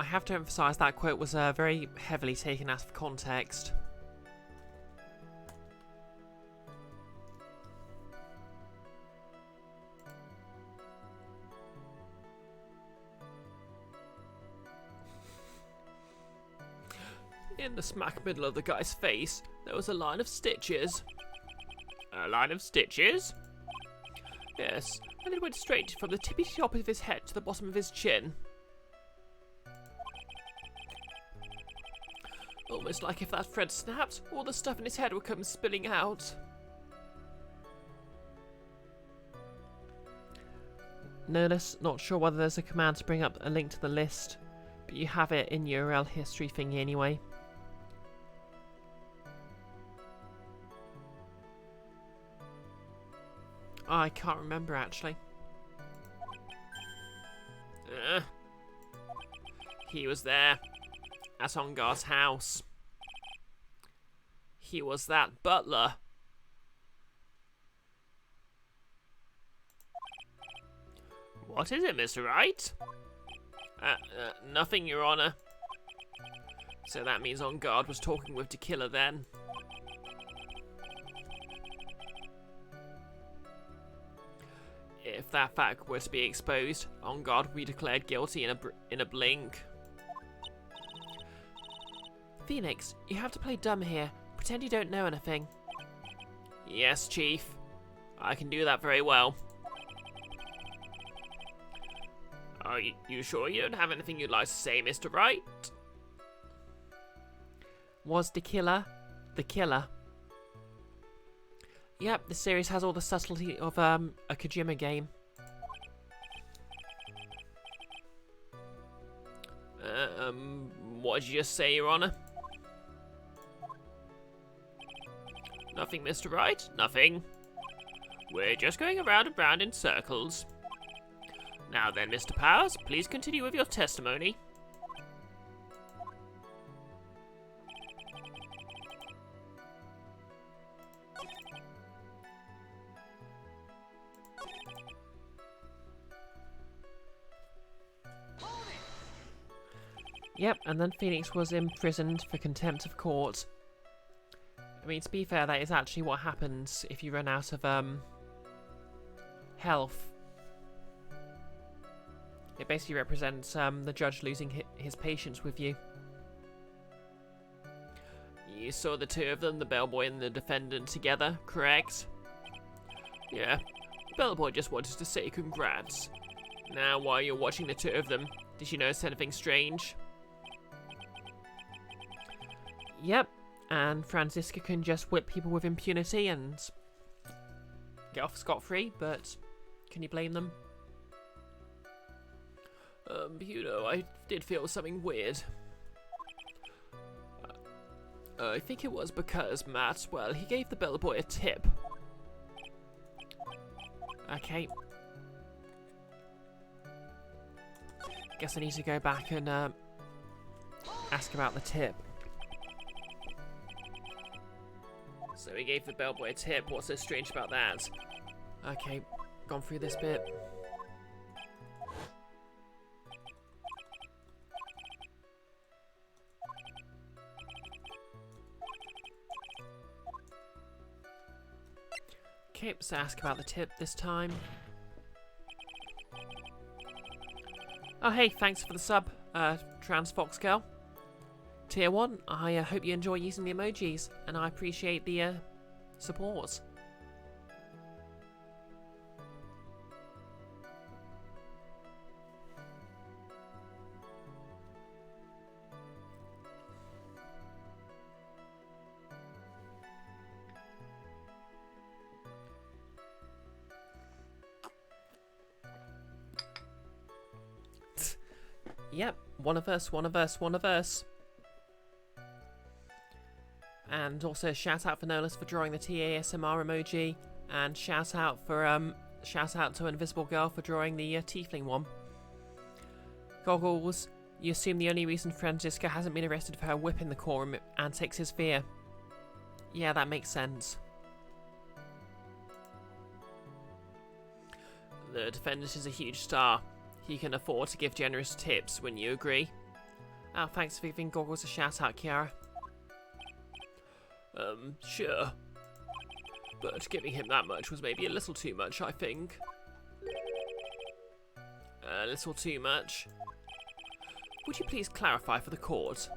I have to emphasise that quote was very heavily taken out of context. In the smack middle of the guy's face, there was a line of stitches. A line of stitches? Yes, and it went straight from the tippy top of his head to the bottom of his chin. Almost like if that thread snapped, all the stuff in his head would come spilling out. Notice, not sure whether there's a command to bring up a link to the list, but you have it in URL history thingy anyway. Oh, I can't remember actually. He was there. At Ongar's house. He was that butler. What is it, Mr. Wright? Nothing, Your Honor. So that means Ongar was talking with the killer then. If that fact were to be exposed, Ongar would be declared guilty in a blink. Phoenix, you have to play dumb here. Pretend you don't know anything. Yes, Chief. I can do that very well. Are you sure you don't have anything you'd like to say, Mr. Wright? Was the killer the killer? Yep, the series has all the subtlety of a Kojima game. What did you just say, Your Honor? Nothing, Mr. Wright, nothing. We're just going around and round in circles. Now then, Mr. Powers, please continue with your testimony. Yep, and then Phoenix was imprisoned for contempt of court. I mean, to be fair, that is actually what happens if you run out of health. It basically represents the judge losing his patience with you. You saw the two of them, the bellboy and the defendant, together, correct? Yeah, the bellboy just wanted to say congrats. Now, while you're watching the two of them, did you notice anything strange? Yep, and Franziska can just whip people with impunity and get off scot-free, but can you blame them? You know, I did feel something weird. I think it was because Matt, well, he gave the bellboy a tip. Okay. Guess I need to go back and ask about the tip. So he gave the bellboy a tip. What's so strange about that? Okay, gone through this bit. Okay, so ask about the tip this time. Oh hey, thanks for the sub, Trans Fox Girl. Tier 1, I hope you enjoy using the emojis, and I appreciate the support. Yep, one of us, one of us, one of us. And also shout out for Nolas for drawing the TASMR emoji, and shout out to Invisible Girl for drawing the tiefling one. Goggles, you assume the only reason Franziska hasn't been arrested for her whipping the quorum antics is fear. Yeah, that makes sense. The defendant is a huge star. He can afford to give generous tips, wouldn't you agree? Oh, thanks for giving Goggles a shout out, Kiara. Sure. But giving him that much was maybe a little too much, I think. A little too much. Would you please clarify for the court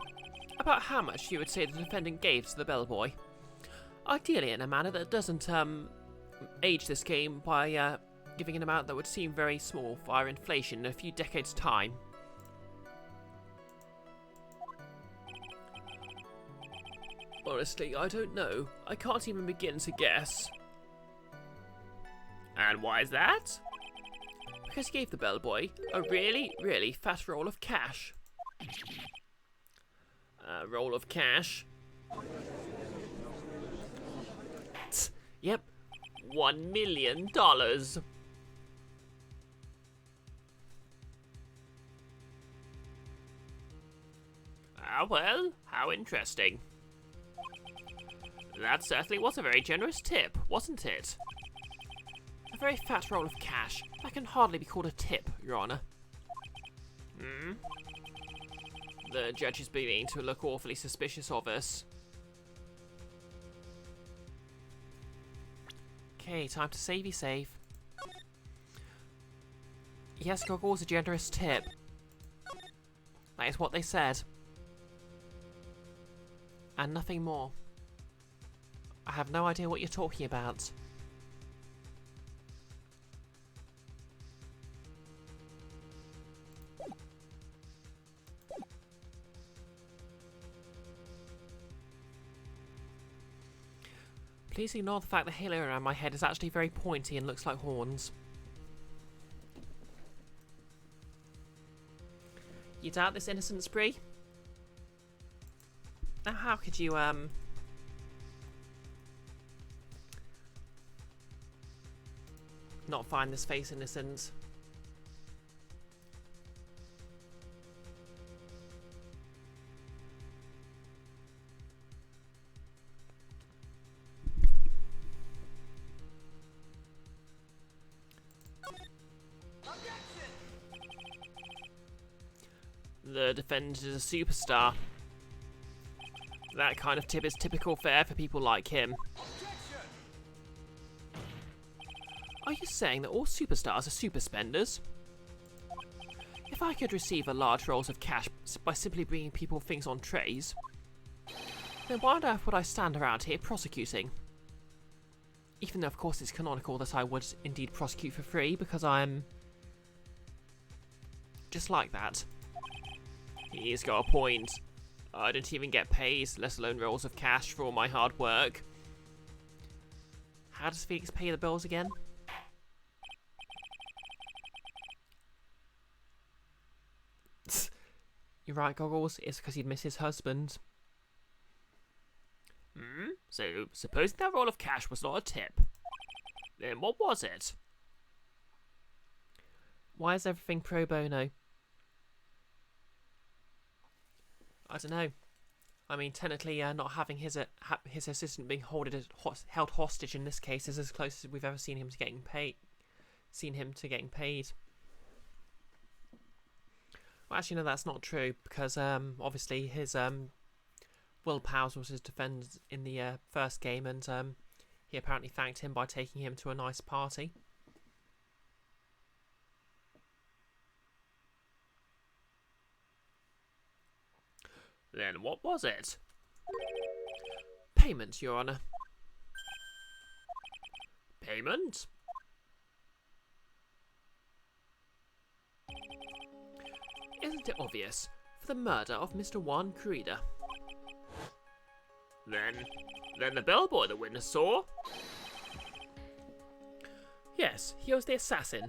about how much you would say the defendant gave to the bellboy? Ideally in a manner that doesn't, age this game by, giving an amount that would seem very small via inflation in a few decades' time. Honestly, I don't know. I can't even begin to guess. And why is that? Because he gave the bellboy a really, really fat roll of cash. A roll of cash? Yep, $1 million. Ah, well, how interesting. That certainly was a very generous tip, wasn't it? A very fat roll of cash. That can hardly be called a tip, Your Honour. Hmm? The judge is beginning to look awfully suspicious of us. Okay, time to savey save. Yes, Goggles, a generous tip. That is what they said. And nothing more. I have no idea what you're talking about. Please ignore the fact the halo around my head is actually very pointy and looks like horns. You doubt this innocent spree? Now how could you, not find this face innocent? The defendant is a superstar. That kind of tip is typical fare for people like him. Are you saying that all superstars are super spenders? If I could receive a large rolls of cash by simply bringing people things on trays, then why on earth would I stand around here prosecuting? Even though of course it's canonical that I would indeed prosecute for free because I'm just like that. He's got a point. I didn't even get paid, let alone rolls of cash for all my hard work. How does Felix pay the bills again? You're right, Goggles. It's because he'd miss his husband. So, supposing that roll of cash was not a tip, then what was it? Why is everything pro bono? I don't know. I mean, technically, not having his assistant being held hostage in this case is as close as we've ever seen him to getting paid. Well, actually, no, that's not true because obviously his Will Powers was his defender in the first game, and he apparently thanked him by taking him to a nice party. Then what was it? Payment, Your Honour. Payment? Isn't it obvious? For the murder of Mr. Juan Corrida. Then the bellboy the witness saw? Yes, he was the assassin.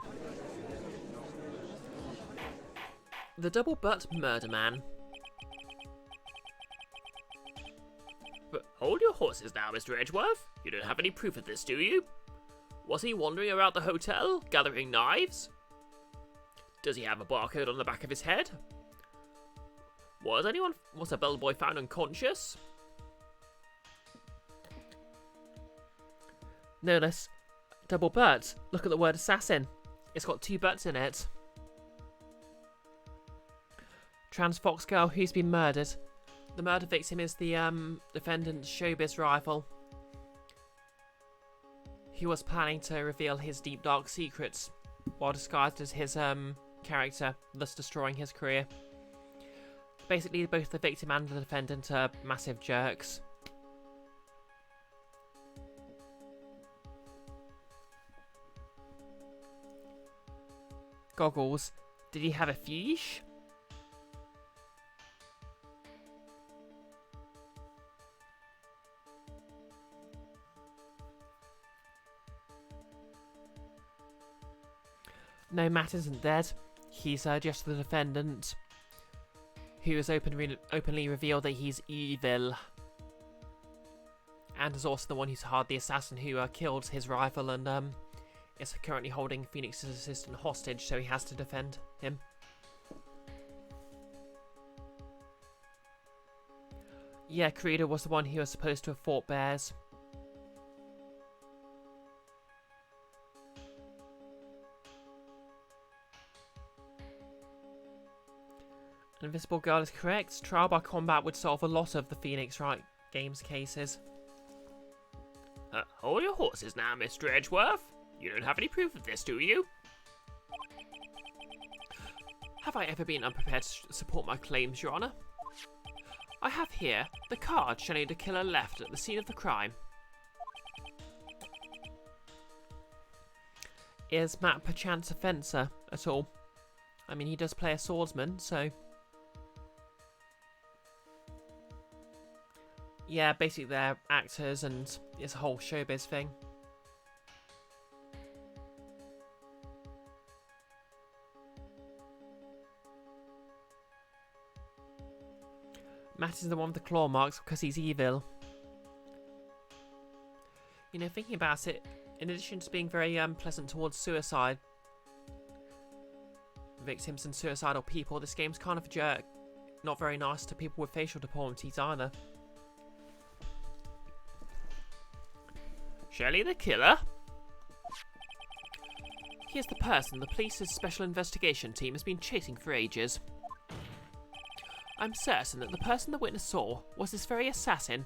The double butt murder man. But hold your horses now, Mr. Edgeworth. You don't have any proof of this, do you? Was he wandering around the hotel, gathering knives? Does he have a barcode on the back of his head? Was a bellboy found unconscious? No less. Double butt. Look at the word assassin. It's got 2 butts in it. Trans Fox girl who's been murdered. The murder victim is the defendant's showbiz rival. He was planning to reveal his deep dark secrets while disguised as his character, thus destroying his career. Basically, both the victim and the defendant are massive jerks. Goggles. Did he have a fiche? No, Matt isn't dead. He's just the defendant, who has openly revealed that he's evil. And is also the one who's hired the assassin who killed his rival and is currently holding Phoenix's assistant hostage, so he has to defend him. Yeah, Creeder was the one who was supposed to have fought bears. Invisible Girl is correct. Trial by combat would solve a lot of the Phoenix Wright Games cases. Hold your horses now, Mr. Edgeworth. You don't have any proof of this, do you? Have I ever been unprepared to support my claims, Your Honour? I have here the card showing the killer left at the scene of the crime. Is Matt perchance a fencer at all? I mean, he does play a swordsman, so... Yeah, basically they're actors and it's a whole showbiz thing. Matt is the one with the claw marks because he's evil. You know, thinking about it, in addition to being very pleasant towards suicide victims and suicidal people, this game's kind of a jerk. Not very nice to people with facial deformities either. Shelley the killer? Here's the person the police's special investigation team has been chasing for ages. I'm certain that the person the witness saw was this very assassin,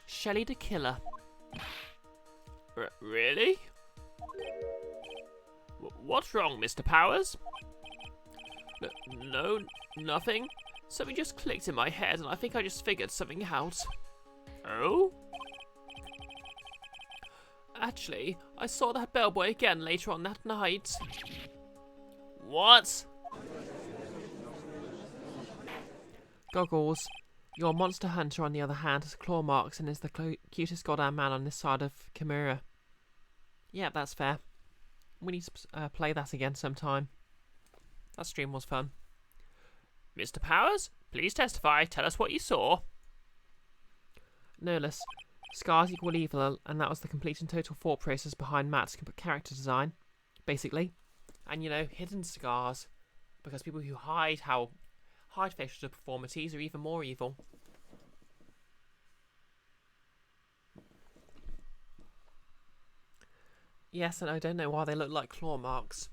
Shelley the killer. Really? What's wrong, Mr. Powers? No, nothing. Something just clicked in my head and I think I just figured something out. Oh? Actually, I saw that bellboy again later on that night. What? Goggles. Your monster hunter, on the other hand, has claw marks and is the cutest goddamn man on this side of Chimera. Yeah, that's fair. We need to play that again sometime. That stream was fun. Mr. Powers, please testify. Tell us what you saw. No less. Scars equal evil, and that was the complete and total thought process behind Matt's character design, basically. And, you know, hidden scars, because people who hide facial deformities are even more evil. Yes, and I don't know why they look like claw marks.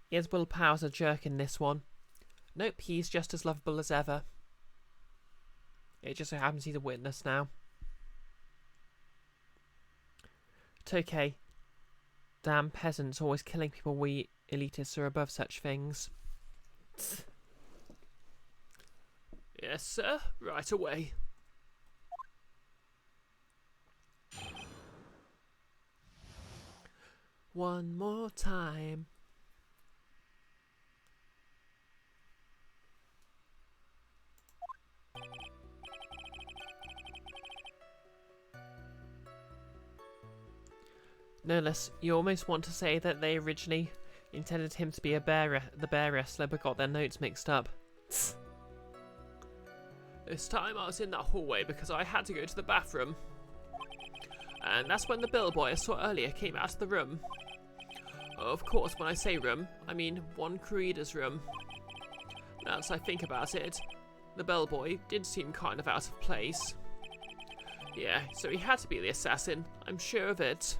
Is Will Powers a jerk in this one? Nope, he's just as lovable as ever. It just so happens he's a witness now. Tokay. Damn peasants always killing people. We elitists are above such things. Yes, sir. Right away. One more time. No less, you almost want to say that they originally Intended him to be the bear wrestler, but got their notes mixed up. This time I was in that hallway because I had to go to the bathroom. And that's when the bellboy I saw earlier came out of the room. Of course, when I say room, I mean one Creeder's room. Now as I think about it, the bellboy did seem kind of out of place. Yeah, so he had to be the assassin, I'm sure of it.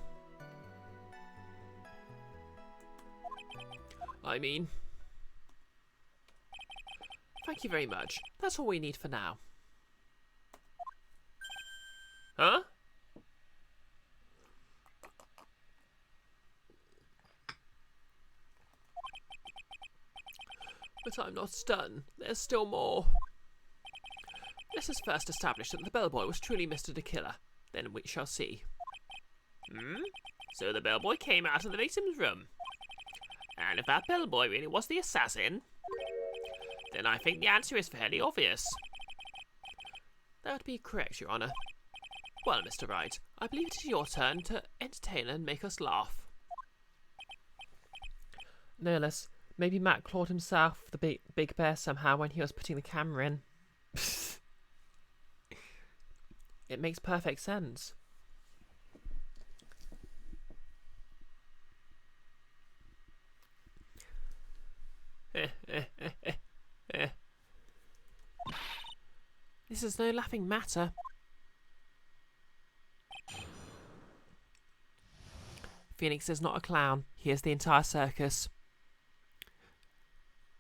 I mean... Thank you very much. That's all we need for now. Huh? But I'm not done. There's still more. Let us first establish that the bellboy was truly Mr. the Killer. Then we shall see. So the bellboy came out of the victim's room. And if that bellboy really was the assassin, then I think the answer is fairly obvious. That would be correct, Your Honour. Well, Mr. Wright, I believe it is your turn to entertain and make us laugh. No less. Maybe Matt clawed himself the big bear somehow when he was putting the camera in. It makes perfect sense. This is no laughing matter. Phoenix is not a clown. He is the entire circus.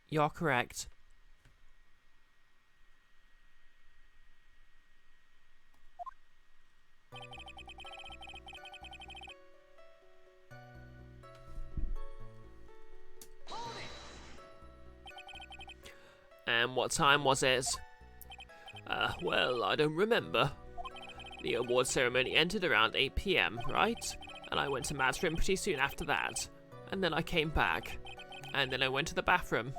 You're correct. And what time was it? Well, I don't remember. The award ceremony ended around 8 PM, right? And I went to Matt's room pretty soon after that. And then I came back. And then I went to the bathroom.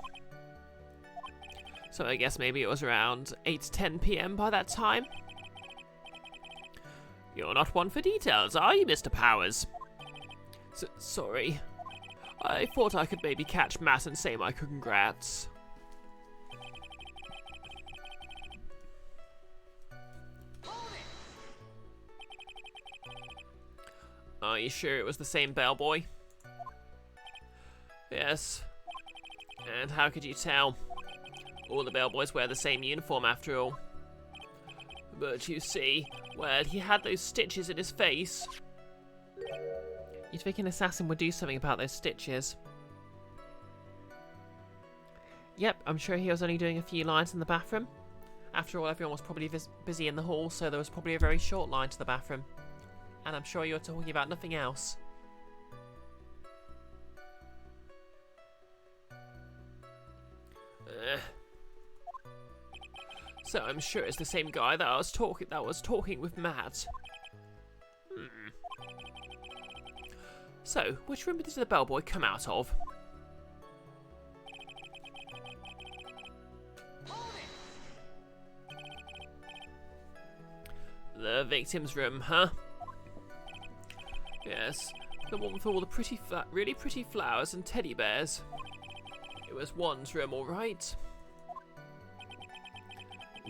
So I guess maybe it was around 8 to 10 PM by that time? You're not one for details, are you, Mr. Powers? Sorry. I thought I could maybe catch Matt and say my congrats. Are you sure it was the same bellboy? Yes. And how could you tell? All the bellboys wear the same uniform after all. But you see, well, he had those stitches in his face. You'd think an assassin would do something about those stitches. Yep, I'm sure he was only doing a few lines in the bathroom. After all, everyone was probably busy in the hall, so there was probably a very short line to the bathroom. And I'm sure you're talking about nothing else. So I'm sure it's the same guy that was talking with Matt. So, which room did the bellboy come out of? The victim's room, huh? Yes, the one with all the really pretty flowers and teddy bears. It was one's room, all right.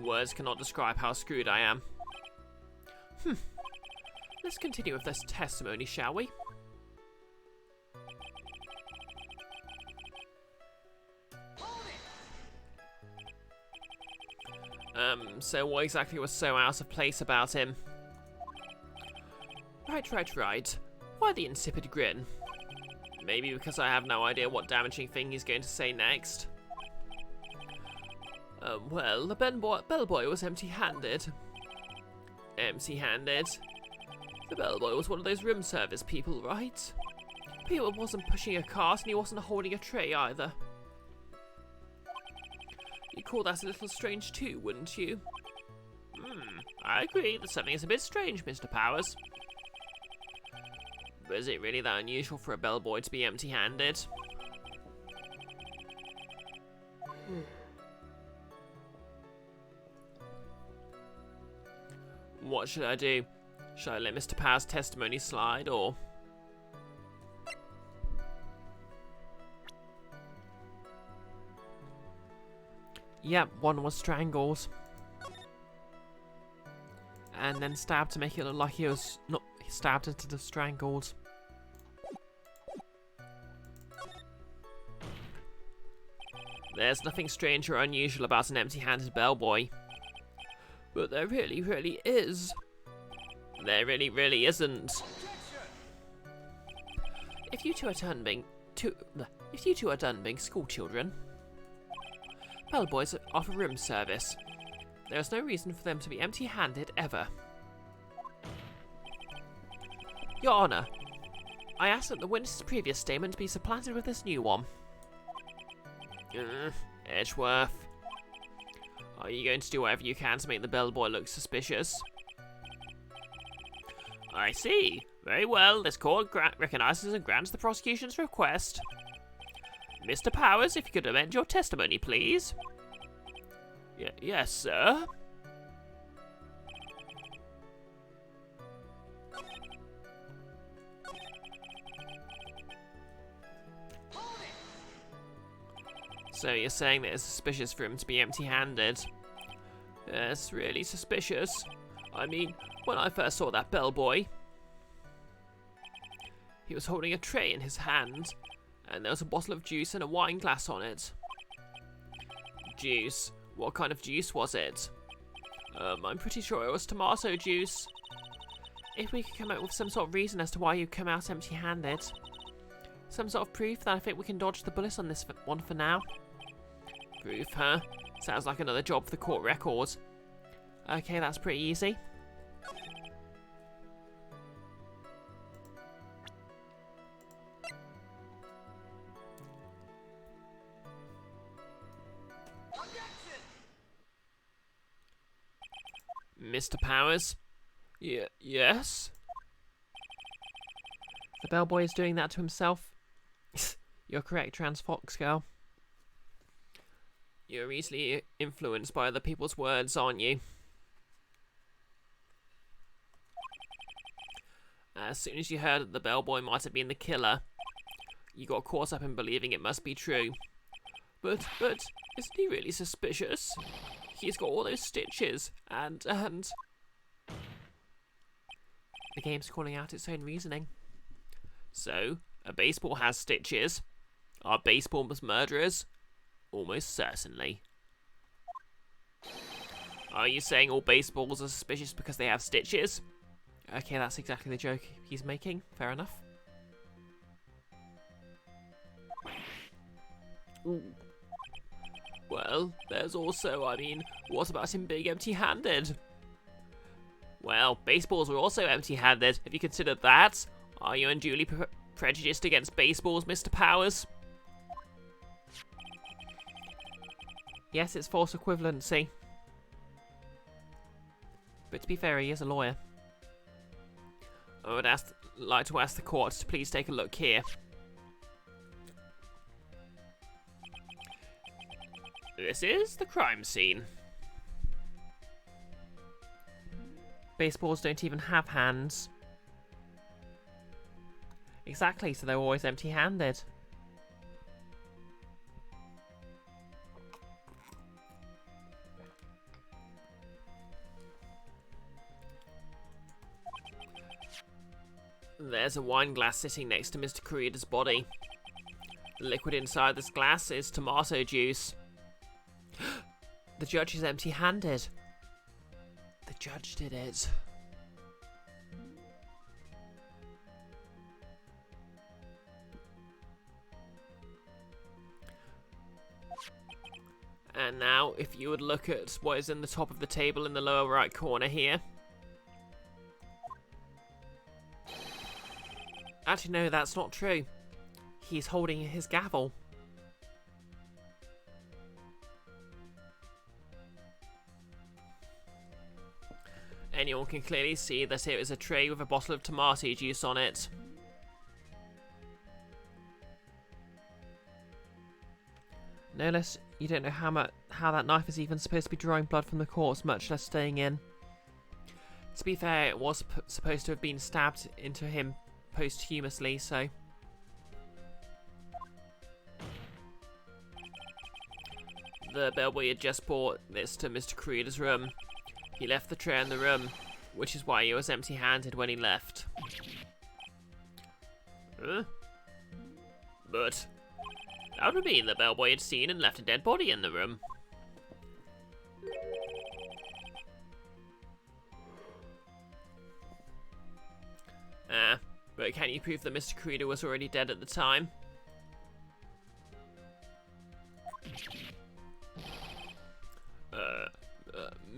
Words cannot describe how screwed I am. Let's continue with this testimony, shall we? So what exactly was so out of place about him? Right. Why the insipid grin? Maybe because I have no idea what damaging thing he's going to say next. Well, the bellboy was empty-handed. Empty-handed? The bellboy was one of those room service people, right? He wasn't pushing a cart and he wasn't holding a tray either. You'd call that a little strange too, wouldn't you? I agree that something is a bit strange, Mr. Powers. But is it really that unusual for a bellboy to be empty-handed? What should I do? Should I let Mr. Powers' testimony slide, or... Yep, one was strangled. And then stabbed to make it look like he was not stabbed instead of strangled. There's nothing strange or unusual about an empty-handed bellboy. But there really, really is. There really, really isn't. If you two are done being school children, bellboys offer room service. There is no reason for them to be empty-handed ever. Your Honour, I ask that the witness's previous statement be supplanted with this new one. Edgeworth. Are you going to do whatever you can to make the bellboy look suspicious? I see. Very well, this court recognises and grants the prosecution's request. Mr. Powers, if you could amend your testimony, please. Yes, sir. So you're saying that it's suspicious for him to be empty-handed? That's really suspicious. I mean, when I first saw that bellboy, he was holding a tray in his hand, and there was a bottle of juice and a wine glass on it. Juice? What kind of juice was it? I'm pretty sure it was tomato juice. If we could come up with some sort of reason as to why you come out empty-handed. Some sort of proof, that I think we can dodge the bullets on this one for now. Proof, huh? Sounds like another job for the court records. Okay, that's pretty easy. Mr. Powers? Yes? The bellboy is doing that to himself. You're correct, Trans Fox Girl. You're easily influenced by other people's words, aren't you? As soon as you heard that the bellboy might have been the killer, you got caught up in believing it must be true. But, isn't he really suspicious? He's got all those stitches, and... The game's calling out its own reasoning. So, a baseball has stitches. Are baseballs murderers? Almost certainly. Are you saying all baseballs are suspicious because they have stitches? Okay, that's exactly the joke he's making. Fair enough. Ooh. Well, there's also, I mean, what about him being empty-handed? Well, baseballs are also empty-handed. Have you considered that? Are you unduly prejudiced against baseballs, Mr. Powers? Yes, it's false equivalency. But to be fair, he is a lawyer. I would like to ask the court to please take a look here. This is the crime scene. Baseballs don't even have hands. Exactly, so they're always empty-handed. There's a wine glass sitting next to Mr. Koreeda's body. The liquid inside this glass is tomato juice. The judge is empty-handed. The judge did it. And now, if you would look at what is in the top of the table in the lower right corner here. Actually, no, that's not true. He's holding his gavel. Anyone can clearly see that it is a tray with a bottle of tomato juice on it. No less, you don't know how that knife is even supposed to be drawing blood from the corpse, much less staying in. To be fair, it was supposed to have been stabbed into him posthumously, so... the bellboy had just brought this to Mr. Creeder's room. He left the tray in the room, which is why he was empty-handed when he left. Huh? But that would mean the bellboy had seen and left a dead body in the room. But can you prove that Mr. Creeder was already dead at the time?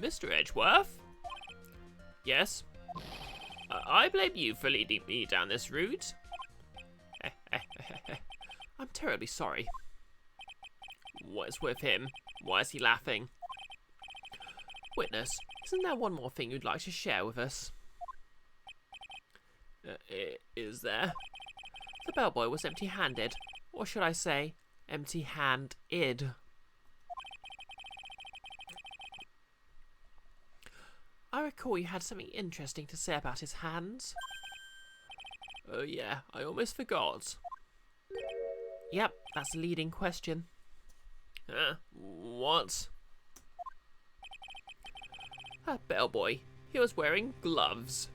Mr. Edgeworth? Yes? I blame you for leading me down this route. I'm terribly sorry. What is with him? Why is he laughing? Witness, isn't there one more thing you'd like to share with us? Is there? The bellboy was empty-handed, or should I say, empty-handed. I recall you had something interesting to say about his hands. Oh yeah, I almost forgot. Yep, that's a leading question. What? That bellboy, he was wearing gloves.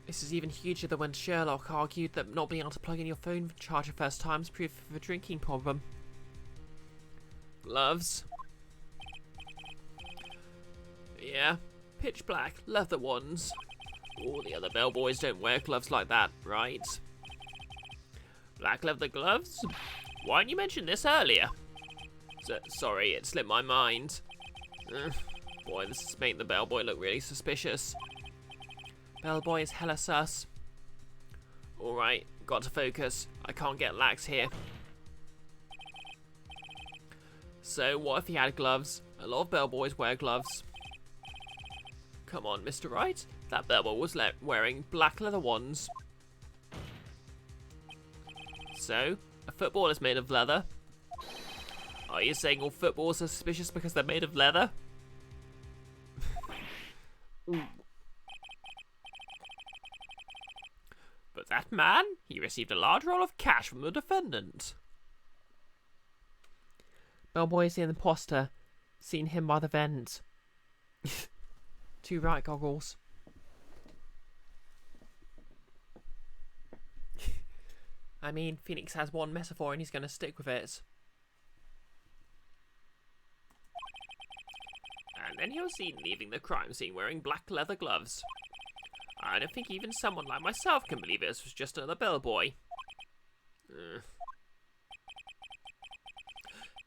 This is even huger than when Sherlock argued that not being able to plug in your phone charger first time is proof of a drinking problem. Gloves? Yeah, pitch black, leather ones. All the other bellboys don't wear gloves like that, right? Black leather gloves? Why didn't you mention this earlier? Sorry, it slipped my mind. Boy, this is making the bellboy look really suspicious. Bellboy is hella sus. Alright, got to focus. I can't get lax here. So, what if he had gloves? A lot of bellboys wear gloves. Come on, Mr. Wright. That bellboy was wearing black leather ones. So, a football is made of leather. Are you saying all footballs are suspicious because they're made of leather? But that man, he received a large roll of cash from the defendant. Bellboy is the imposter. Seen him by the vent. Too right, goggles. I mean, Phoenix has one metaphor and he's going to stick with it. And then he was seen leaving the crime scene wearing black leather gloves. I don't think even someone like myself can believe this was just another bellboy.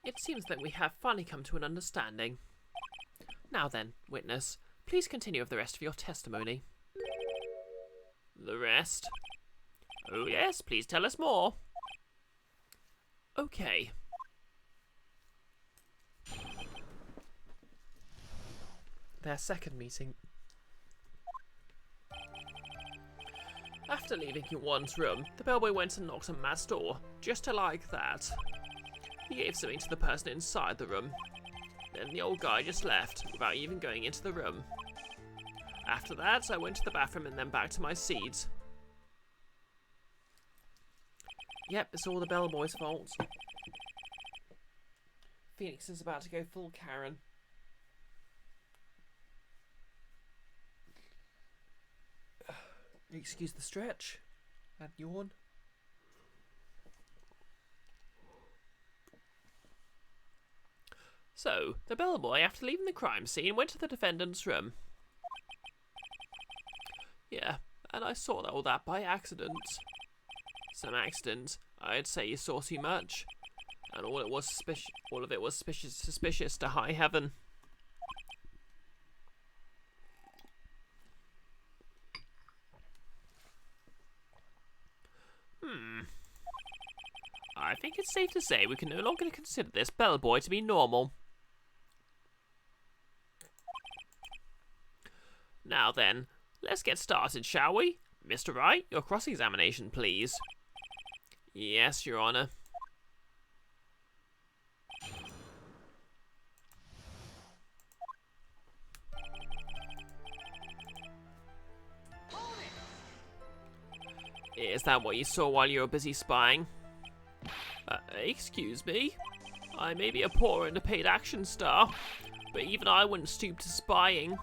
It seems that we have finally come to an understanding. Now then, witness, please continue with the rest of your testimony. The rest? Oh yes, please tell us more. Okay. Their second meeting. After leaving Yuan's room, the bellboy went and knocked on Matt's door, just like that. He gave something to the person inside the room. Then the old guy just left, without even going into the room. After that, I went to the bathroom and then back to my seat. Yep, it's all the bellboy's fault. Phoenix is about to go full Karen. Excuse the stretch and yawn. So, the bellboy, after leaving the crime scene, went to the defendant's room. Yeah, and I saw all that by accident. Some accident. I'd say you saw too much, and all of it was suspicious to high heaven. I think it's safe to say we can no longer consider this bellboy to be normal. Now then, let's get started, shall we? Mr. Wright, your cross-examination, please. Yes, Your Honour. Is that what you saw while you were busy spying? Excuse me? I may be a poor underpaid action star, but even I wouldn't stoop to spying.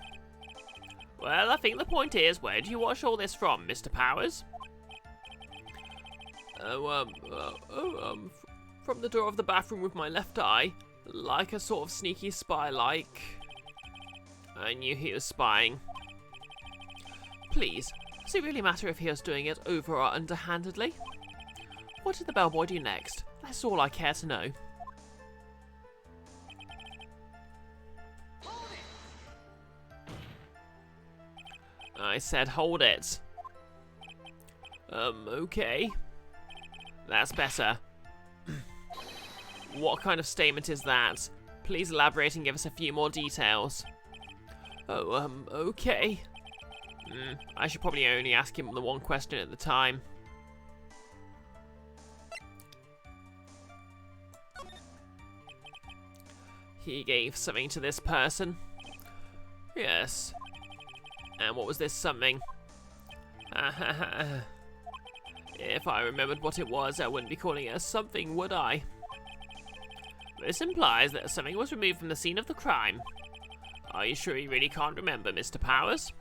Well, I think the point is, where do you watch all this from, Mr. Powers? From the door of the bathroom with my left eye, like a sort of sneaky spy like. I knew he was spying. Please, does it really matter if he was doing it over or underhandedly? What did the bellboy do next? That's all I care to know. I said hold it. Okay. That's better. What kind of statement is that? Please elaborate and give us a few more details. Oh, okay. I should probably only ask him the one question at the time. He gave something to this person. Yes. And what was this something? If I remembered what it was, I wouldn't be calling it a something, would I? This implies that something was removed from the scene of the crime. Are you sure you really can't remember, Mr. Powers?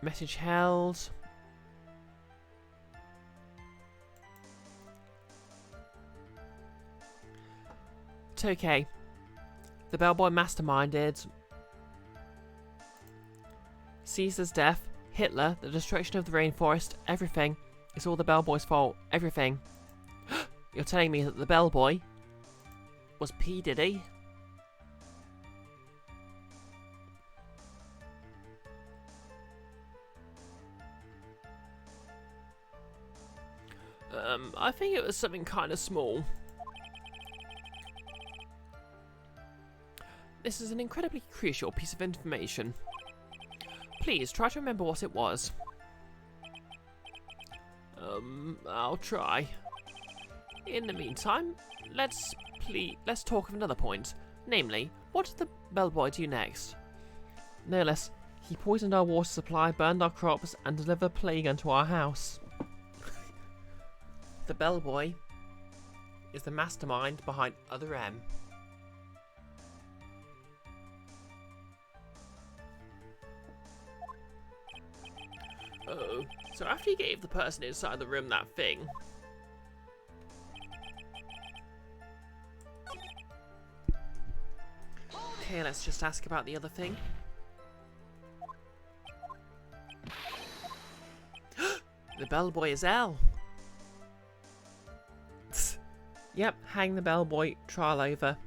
Message held. It's okay. The bellboy masterminded Caesar's death, Hitler, the destruction of the rainforest, everything. It's all the bellboy's fault. Everything. You're telling me that the bellboy was P. Diddy? I think it was something kind of small. This is an incredibly crucial piece of information. Please try to remember what it was. I'll try. In the meantime, let's talk of another point. Namely, what did the bellboy do next? No less, he poisoned our water supply, burned our crops, and delivered plague unto our house. The bellboy is the mastermind behind Other M. Oh, so after he gave the person inside the room that thing... Okay, let's just ask about the other thing. The bellboy is L. Yep, hang the bellboy, trial over.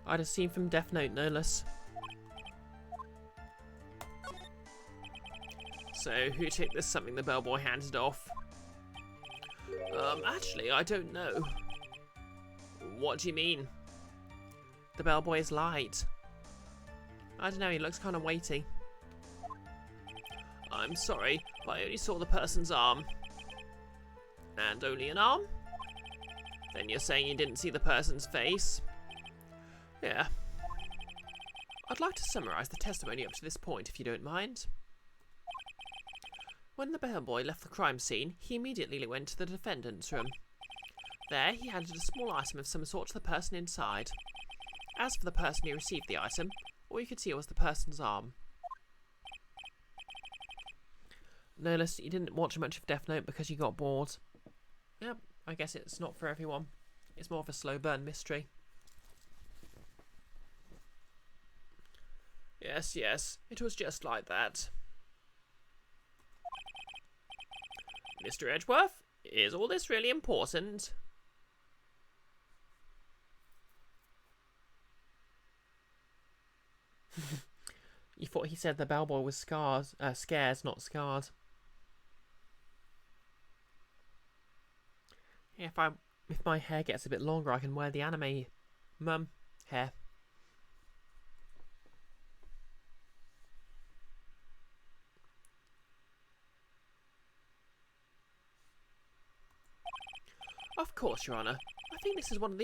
I'd have seen from Death Note, no less. So, who took this something the bellboy handed off? Actually, I don't know. What do you mean? The bellboy is light. I don't know, he looks kind of weighty. I'm sorry, but I only saw the person's arm. And only an arm? Then you're saying you didn't see the person's face? Yeah. I'd like to summarise the testimony up to this point, if you don't mind. When the bellboy left the crime scene, he immediately went to the defendant's room. There, he handed a small item of some sort to the person inside. As for the person who received the item, all you could see was the person's arm. No less, you didn't watch much of Death Note because you got bored. Yep, I guess it's not for everyone. It's more of a slow burn mystery. Yes, it was just like that. Mr. Edgeworth, is all this really important? You thought he said the bellboy was scared, not scarred. Yeah, if my hair gets a bit longer, I can wear the anime mum hair. Of course, Your Honour. I think this is one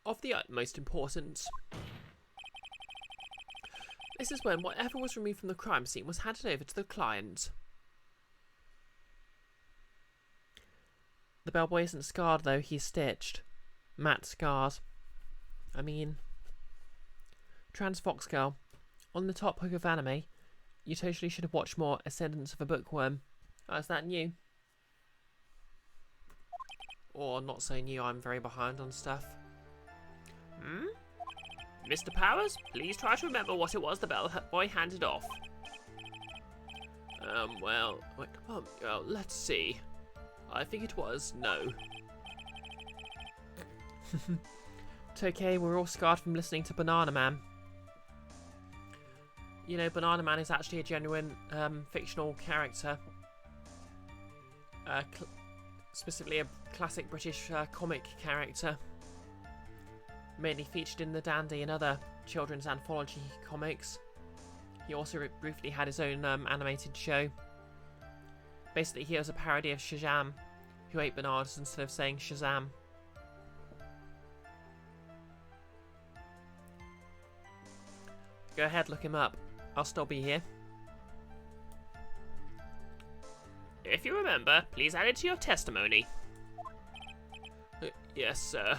of the utmost importance. This is when whatever was removed from the crime scene was handed over to the client. The bellboy isn't scarred though, he's stitched. Matt scarred. I mean... Trans Fox Girl. On the top hook of anime, you totally should have watched more Ascendance of a Bookworm. Oh, is that new? Or not so new, I'm very behind on stuff. Hmm? Mr. Powers, please try to remember what it was the bellboy handed off. Well, wait, well, let's see. I think it was no. It's okay, we're all scarred from listening to Banana Man. You know, Banana Man is actually a genuine fictional character. Specifically a classic British comic character. Mainly featured in The Dandy and other children's anthology comics. He also briefly had his own animated show. Basically, he was a parody of Shazam, who ate bananas instead of saying Shazam. Go ahead, look him up. I'll still be here. If you remember, please add it to your testimony. Yes, sir.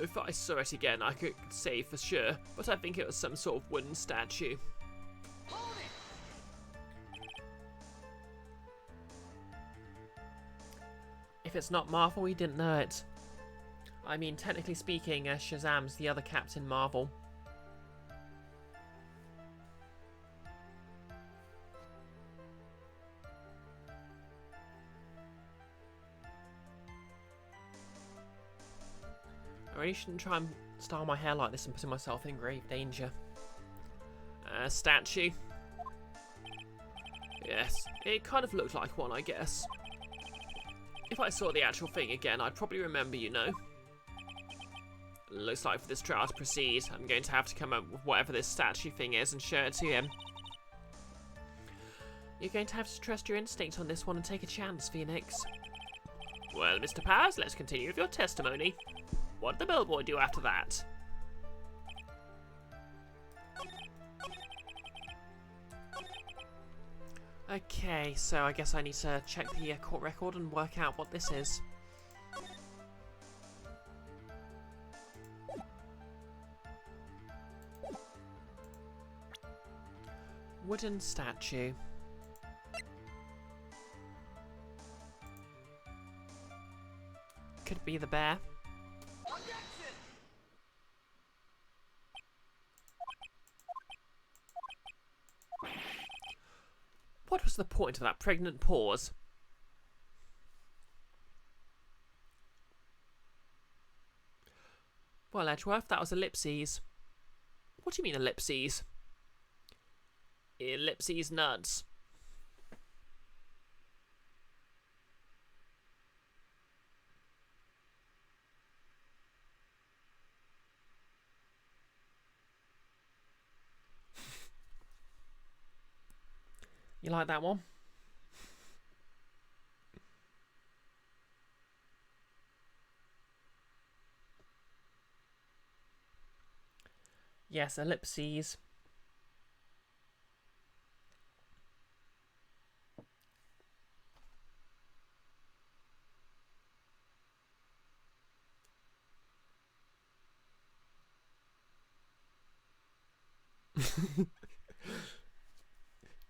If I saw it again, I could say for sure, but I think it was some sort of wooden statue. If it's not Marvel, we didn't know it. I mean, technically speaking, Shazam's the other Captain Marvel. I really shouldn't try and style my hair like this and putting myself in grave danger. Statue. Yes, it kind of looked like one, I guess. If I saw the actual thing again, I'd probably remember, you know. Looks like for this trial to proceed, I'm going to have to come up with whatever this statue thing is and show it to him. You're going to have to trust your instinct on this one and take a chance, Phoenix. Well, Mr. Powers, let's continue with your testimony. What did the bellboy do after that? Okay, so I guess I need to check the court record and work out what this is. Wooden statue. Could be the bear. What was the point of that pregnant pause? Well, Edgeworth, that was ellipses. What do you mean ellipses? Ellipses nuts. You like that one? Yes, ellipses.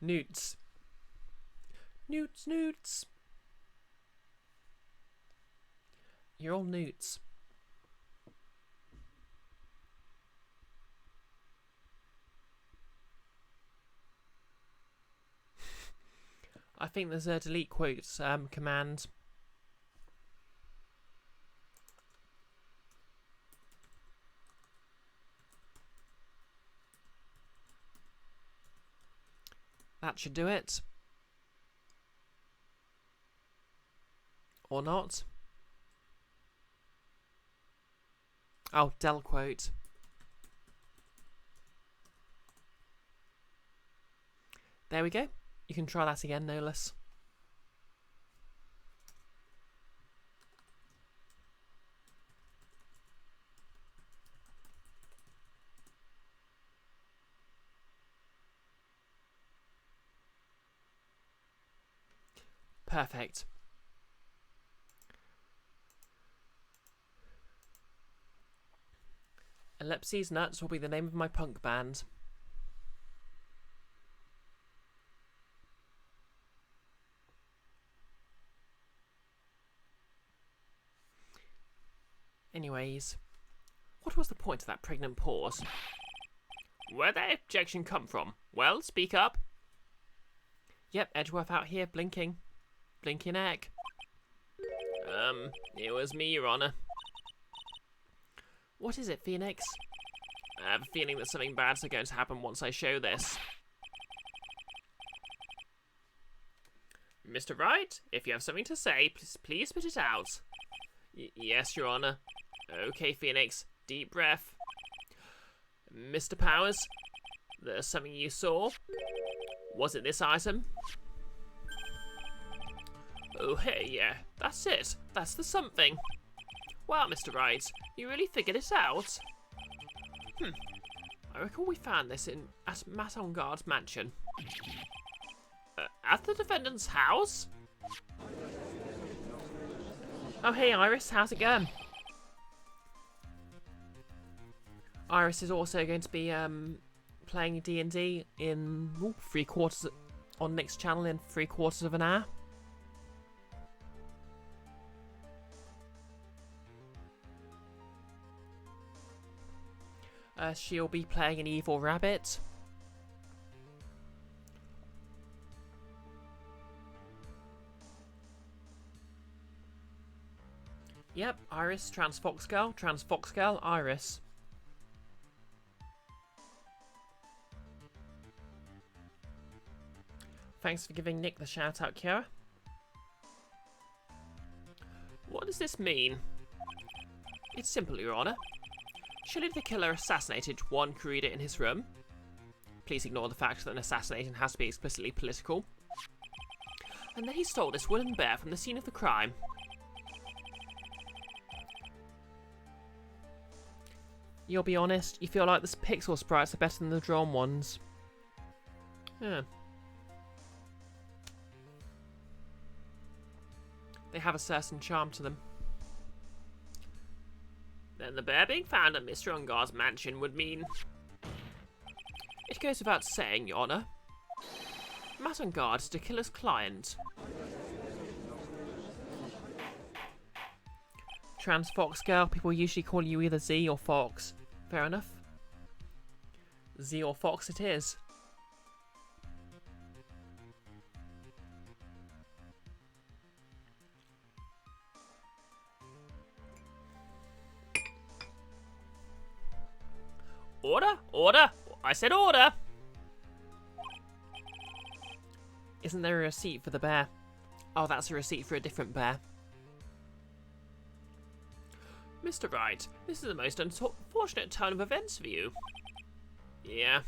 Newts. Newts, newts. You're all newts. I think there's a delete quotes command. That should do it. Or not. Oh, del quote. There we go. You can try that again, no less. Perfect. Ellipses Nuts will be the name of my punk band. Anyways, what was the point of that pregnant pause? Where'd that objection come from? Well, speak up. Yep, Edgeworth out here blinking. Blinking egg. It was me, Your Honor. What is it, Phoenix? I have a feeling that something bad's going to happen once I show this. Mr. Wright, if you have something to say, please spit it out. Yes, Your Honor. Okay, Phoenix, deep breath. Mr. Powers, there's something you saw. Was it this item? Oh, hey, yeah, that's it. That's the something. Wow, Mr. Wright, you really figured it out? I recall we found this at Mattongard's mansion. At the defendant's house? Oh, hey, Iris, how's it going? Iris is also going to be playing D&D in 3/4 on Nick's channel in 3/4 of an hour. She'll be playing an evil rabbit. Yep, Iris, trans fox girl, Iris. Thanks for giving Nick the shout out, Kiara. What does this mean? It's simple, Your Honor. Surely the killer assassinated Juan Corrida in his room. Please ignore the fact that an assassination has to be explicitly political. And then he stole this wooden bear from the scene of the crime. You'll be honest, you feel like the pixel sprites are better than the drawn ones. Yeah. They have a certain charm to them. Then the bear being found at Mr. Ungar's mansion would mean... It goes without saying, Your Honour. Matt Ungard is the killer's client. Trans Fox girl, people usually call you either Z or Fox. Fair enough. Z or Fox it is. Order! Order! I said order! Isn't there a receipt for the bear? Oh, that's a receipt for a different bear. Mr. Wright, this is the most unfortunate turn of events for you. Yeah.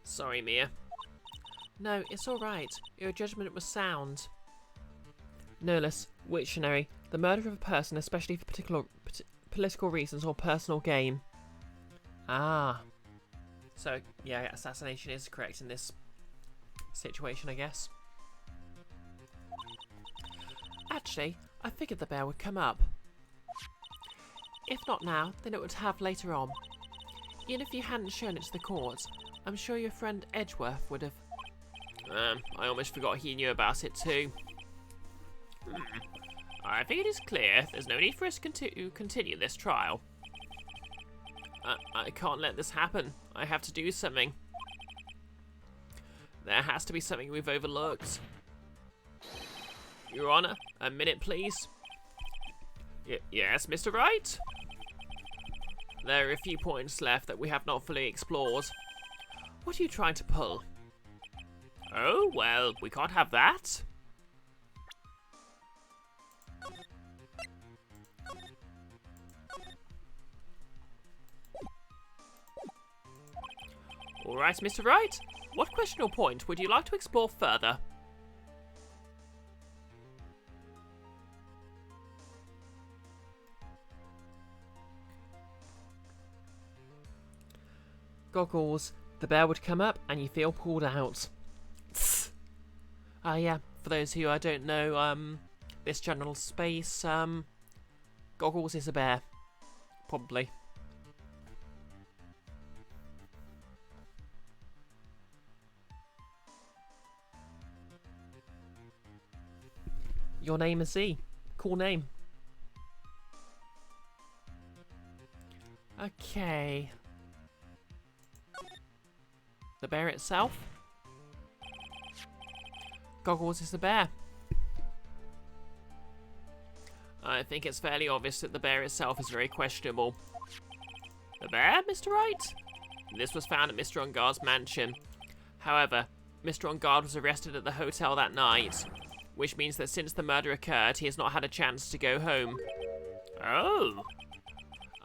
Sorry, Mia. No, it's alright. Your judgment was sound. Nolus, Wiktionary, the murder of a person, especially for political reasons or personal gain. Ah. So, yeah, assassination is correct in this situation, I guess. Actually, I figured the bear would come up. If not now, then it would have later on. Even if you hadn't shown it to the court, I'm sure your friend Edgeworth would have. I almost forgot he knew about it too. I think it is clear there's no need for us to continue this trial. I can't let this happen. I have to do something. There has to be something we've overlooked. Your Honor, a minute please. Yes, Mr. Wright? There are a few points left that we have not fully explored. What are you trying to pull? Oh, well, we can't have that. Alright, Mr. Wright. What question or point would you like to explore further? Goggles. The bear would come up and you feel pulled out. Yeah, for those who I don't know, this general space, Goggles is a bear. Probably. Your name is Z. Cool name. Okay. The bear itself? Goggles is the bear. I think it's fairly obvious that the bear itself is very questionable. The bear, Mr. Wright? This was found at Mr. Ungard's mansion. However, Mr. Ungard was arrested at the hotel that night, which means that since the murder occurred, he has not had a chance to go home. Oh!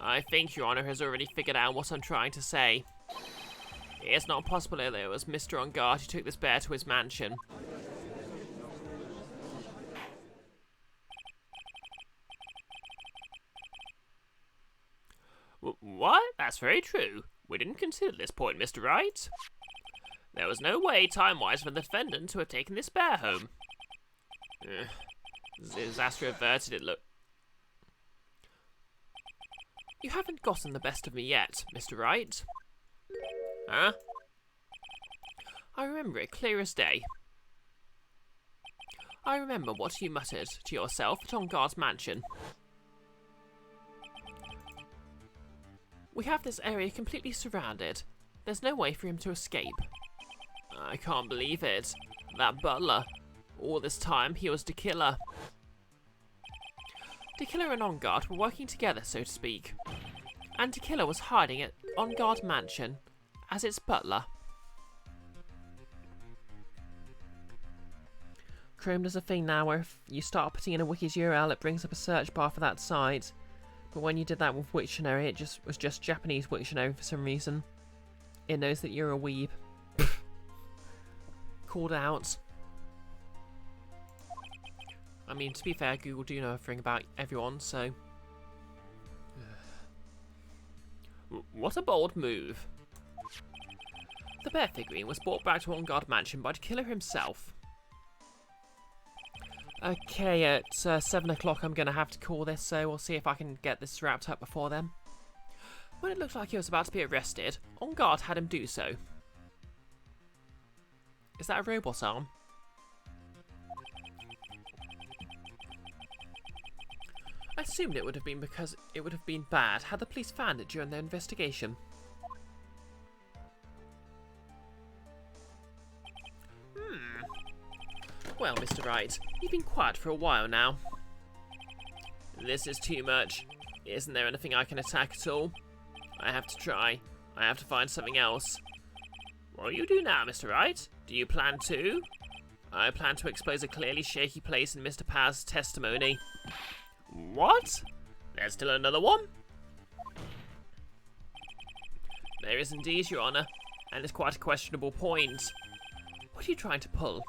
I think Your Honor has already figured out what I'm trying to say. It's not possible that it was Mr. Ungard who took this bear to his mansion. What? That's very true. We didn't consider this point, Mr. Wright. There was no way, time-wise, for the defendant to have taken this bear home. Disaster averted, it looked. You haven't gotten the best of me yet, Mr. Wright. Huh? I remember it clear as day. I remember what you muttered to yourself at Ungard's mansion. We have this area completely surrounded. There's no way for him to escape. I can't believe it. That butler. All this time, he was the killer. The killer and Ungard were working together, so to speak. And the killer was hiding at Ungard Mansion as its butler. Chrome does a thing now where if you start putting in a wiki's URL, it brings up a search bar for that site. But when you did that with Wiktionary, it was just Japanese Wiktionary for some reason. It knows that you're a weeb. Called out. I mean, to be fair, Google do know everything about everyone, so... What a bold move. The bear figurine was brought back to Ungard Mansion by the killer himself. Okay, at 7 o'clock I'm going to have to call this, so we'll see if I can get this wrapped up before then. When it looked like he was about to be arrested, Ungard had him do so. Is that a robot's arm? I assumed it would have been because it would have been bad had the police found it during their investigation. Well, Mr. Wright, you've been quiet for a while now. This is too much. Isn't there anything I can attack at all? I have to try. I have to find something else. What will you do now, Mr. Wright? Do you plan to? I plan to expose a clearly shaky place in Mr. Paz's testimony. What? There's still another one? There is indeed, Your Honor, and it's quite a questionable point. What are you trying to pull?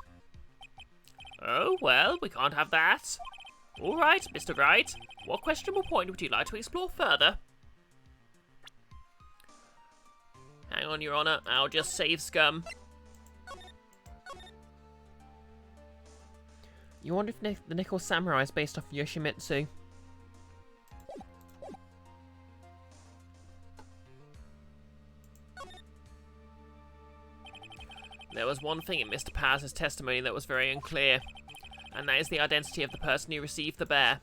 Oh, well, we can't have that. All right, Mr. Wright. What questionable point would you like to explore further? Hang on, Your Honor. I'll just save scum. You wonder if the Nickel Samurai is based off Yoshimitsu. There was one thing in Mr. Paz's testimony that was very unclear, and that is the identity of the person who received the bear.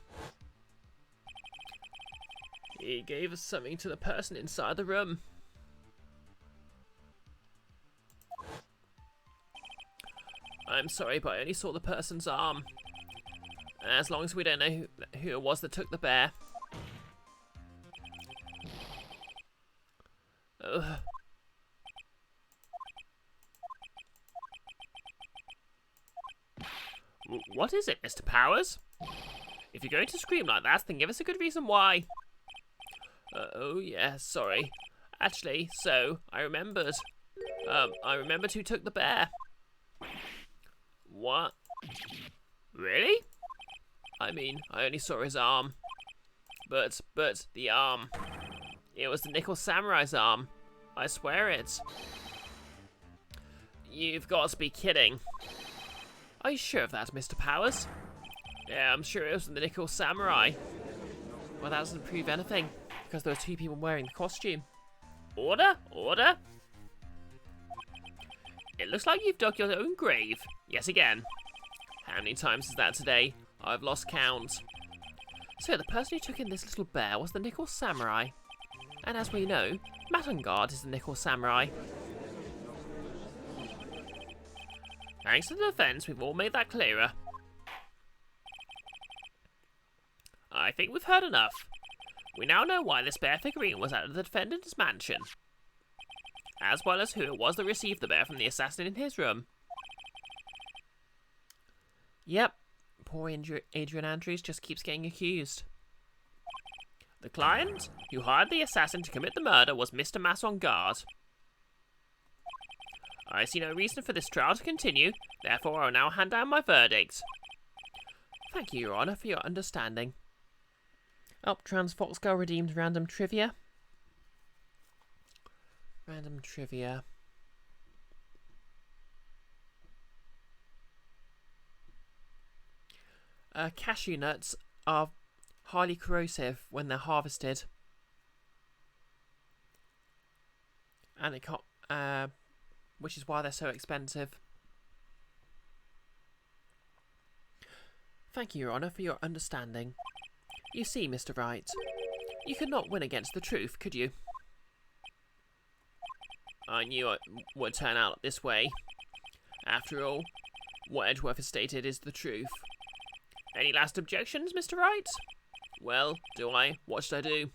He gave us something to the person inside the room. I'm sorry, but I only saw the person's arm. As long as we don't know who it was that took the bear. Ugh. What is it, Mr. Powers? If you're going to scream like that, then give us a good reason why. Oh yeah, sorry. Actually, so, I remembered. I remembered who took the bear. What? Really? I mean, I only saw his arm. But, the arm. It was the Nickel Samurai's arm. I swear it. You've got to be kidding. Are you sure of that, Mr. Powers? Yeah, I'm sure it was the Nickel Samurai. Well, that doesn't prove anything, because there were two people wearing the costume. Order? Order? It looks like you've dug your own grave. Yes, again. How many times is that today? I've lost count. So the person who took in this little bear was the Nickel Samurai. And as we know, Matangard is the Nickel Samurai. Thanks to the defense, we've all made that clearer. I think we've heard enough. We now know why this bear figurine was at the defendant's mansion, as well as who it was that received the bear from the assassin in his room. Yep, poor Adrian Andrews just keeps getting accused. The client who hired the assassin to commit the murder was Mr. Matangard. I see no reason for this trial to continue, therefore I will now hand down my verdict. Thank you, Your Honour, for your understanding. Oh, Trans Fox Girl redeemed random trivia. Random trivia. Cashew nuts are highly corrosive when they're harvested. And it can't, which is why they're so expensive. Thank you, Your Honour, for your understanding. You see, Mr. Wright, you could not win against the truth, could you? I knew it would turn out this way. After all, what Edgeworth has stated is the truth. Any last objections, Mr. Wright? Well, do I? What should I do?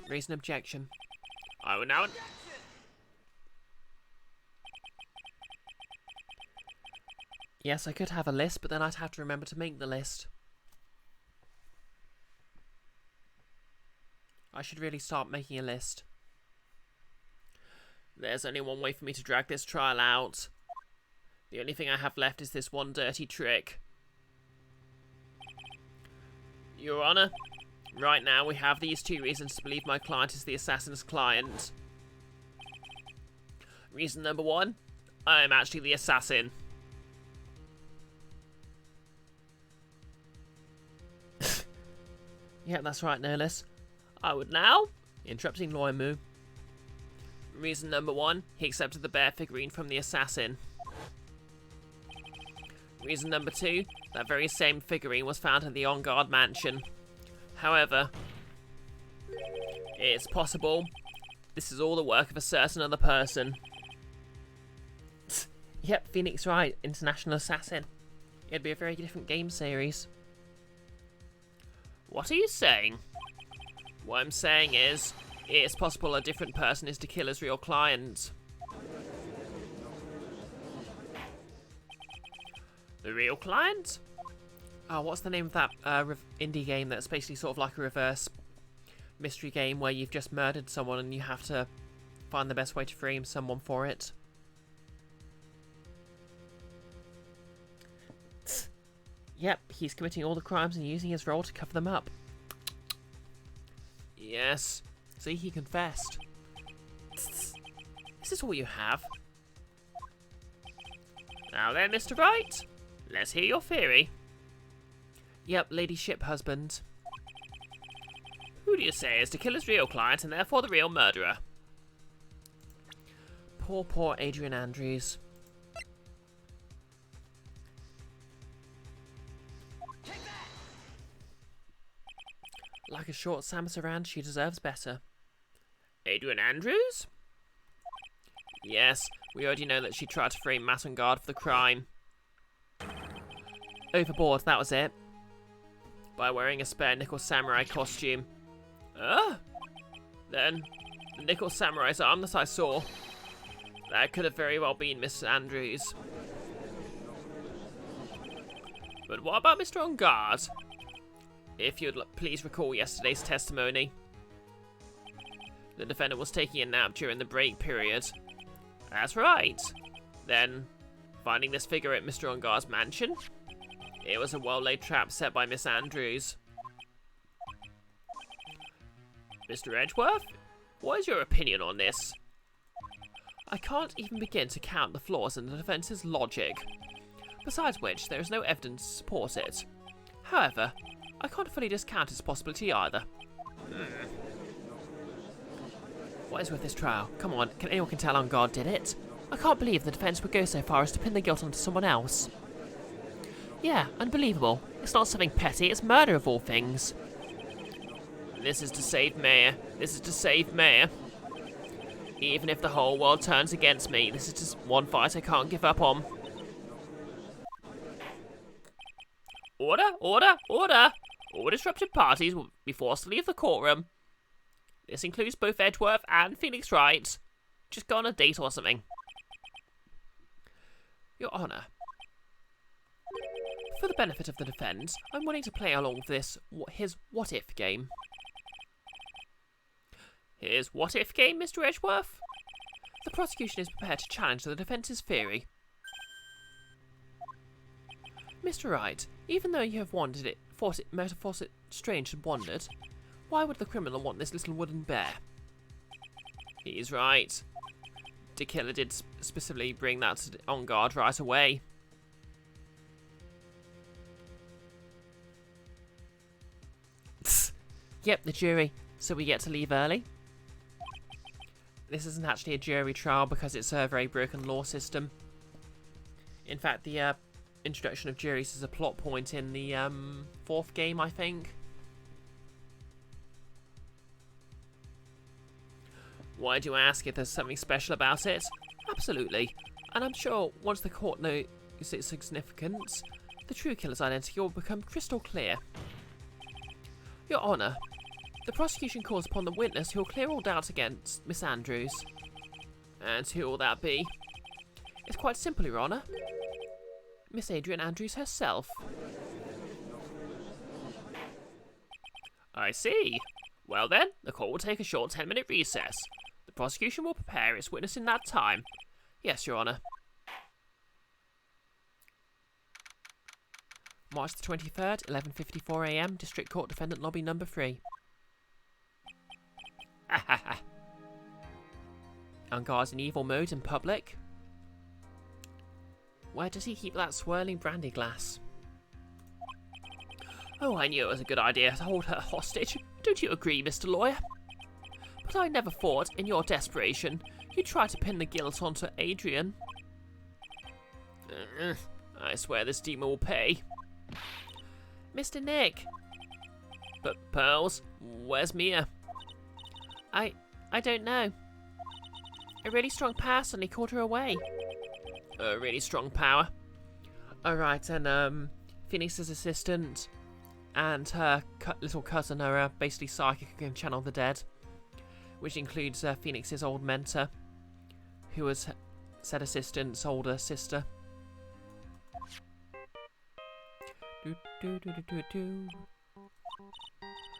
Raise an objection. I will now... Yes, I could have a list, but then I'd have to remember to make the list. I should really start making a list. There's only one way for me to drag this trial out. The only thing I have left is this one dirty trick. Your Honour, right now we have these two reasons to believe my client is the assassin's client. Reason number one, I am actually the assassin. Yeah, that's right, no less. I would now... Interrupting Lawyer Moo. Reason number one, he accepted the bear figurine from the assassin. Reason number two, that very same figurine was found in the on-guard mansion. However, it's possible this is all the work of a certain other person. Yep, Phoenix Wright, International Assassin. It'd be a very different game series. What are you saying? What I'm saying is, it's possible a different person is the killer's real client. The real client? Oh, what's the name of that indie game that's basically sort of like a reverse mystery game where you've just murdered someone and you have to find the best way to frame someone for it? Yep, he's committing all the crimes and using his role to cover them up. Yes. See, he confessed. Is this all you have? Now then, Mr. Wright, let's hear your theory. Yep, Lady Ship Husband. Who do you say is the killer's real client and therefore the real murderer? Poor Adrian Andrews. Like a short Samus Aran, she deserves better. Adrian Andrews? Yes, we already know that she tried to frame Matangard for the crime. Overboard, that was it. By wearing a spare Nickel Samurai costume. Then, the Nickel Samurai's arm that I saw, that could have very well been Miss Andrews. But what about Mr. On Guard? If you'd please recall yesterday's testimony. The defendant was taking a nap during the break period. That's right. Then, finding this figure at Mr. On Guard's mansion, it was a well-laid trap set by Miss Andrews. Mr. Edgeworth, what is your opinion on this? I can't even begin to count the flaws in the defence's logic. Besides which, there is no evidence to support it. However, I can't fully discount its possibility either. What is with this trial? Come on, can anyone tell on God did it? I can't believe the defense would go so far as to pin the guilt onto someone else. Yeah, unbelievable. It's not something petty, it's murder of all things. This is to save Mayor. This is to save Mayor. Even if the whole world turns against me, this is just one fight I can't give up on. Order, order, order! All disrupted parties will be forced to leave the courtroom. This includes both Edgeworth and Phoenix Wright. Just go on a date or something. Your Honour, for the benefit of the defence, I'm willing to play along with his what-if game. His what-if game, Mr. Edgeworth? The prosecution is prepared to challenge the defence's theory. Mr. Wright, even though you have thought it strange and wondered, why would the criminal want this little wooden bear? He's right. The killer did specifically bring that on guard right away. Yep, the jury. So we get to leave early? This isn't actually a jury trial because it's a very broken law system. In fact, the introduction of juries is a plot point in the fourth game, I think. Why do you ask if there's something special about it? Absolutely. And I'm sure once the court knows its significance, the true killer's identity will become crystal clear. Your Honour, the prosecution calls upon the witness who will clear all doubts against Miss Andrews. And who will that be? It's quite simple, Your Honour. Miss Adrian Andrews herself. I see. Well then, the court will take a short 10-minute recess. The prosecution will prepare its witness in that time. Yes, Your Honour. March the 23rd, 11:54 AM, District Court Defendant Lobby Number 3. On guard in evil mode in public. Where does he keep that swirling brandy glass? Oh, I knew it was a good idea to hold her hostage. Don't you agree, Mr. Lawyer? But I never thought, in your desperation, you'd try to pin the guilt onto Adrian. I swear this demon will pay. Mr. Nick! But Pearls, where's Mia? I don't know. A really strong power suddenly called her away. A really strong power? Alright, and Phoenix's assistant and her little cousin are basically psychic and can channel the dead. Which includes Phoenix's old mentor, who was said assistant's older sister.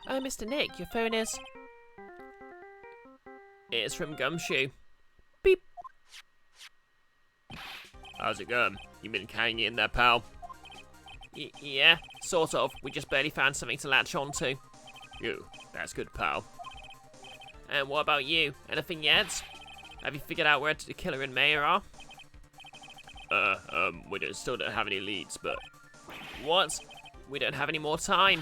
Oh, Mr. Nick, your phone is... It's from Gumshoe. Beep. How's it going? You been carrying it in there, pal? Yeah, sort of. We just barely found something to latch onto. You, that's good, pal. And what about you? Anything yet? Have you figured out where the killer and Mayor are? We still don't have any leads, but... What? We don't have any more time.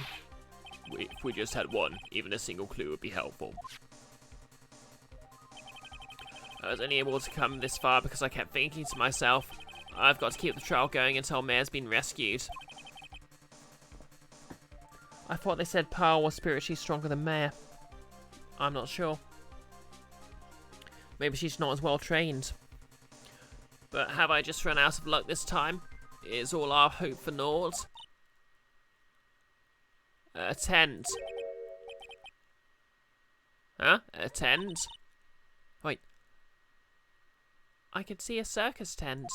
If we just had one, even a single clue would be helpful. I was only able to come this far because I kept thinking to myself, I've got to keep the trial going until Mayor's been rescued. I thought they said Pearl was spiritually stronger than Mayor. I'm not sure. Maybe she's not as well trained. But have I just run out of luck this time? Is all our hope for naught? A tent. Huh? A tent? Wait. I could see a circus tent.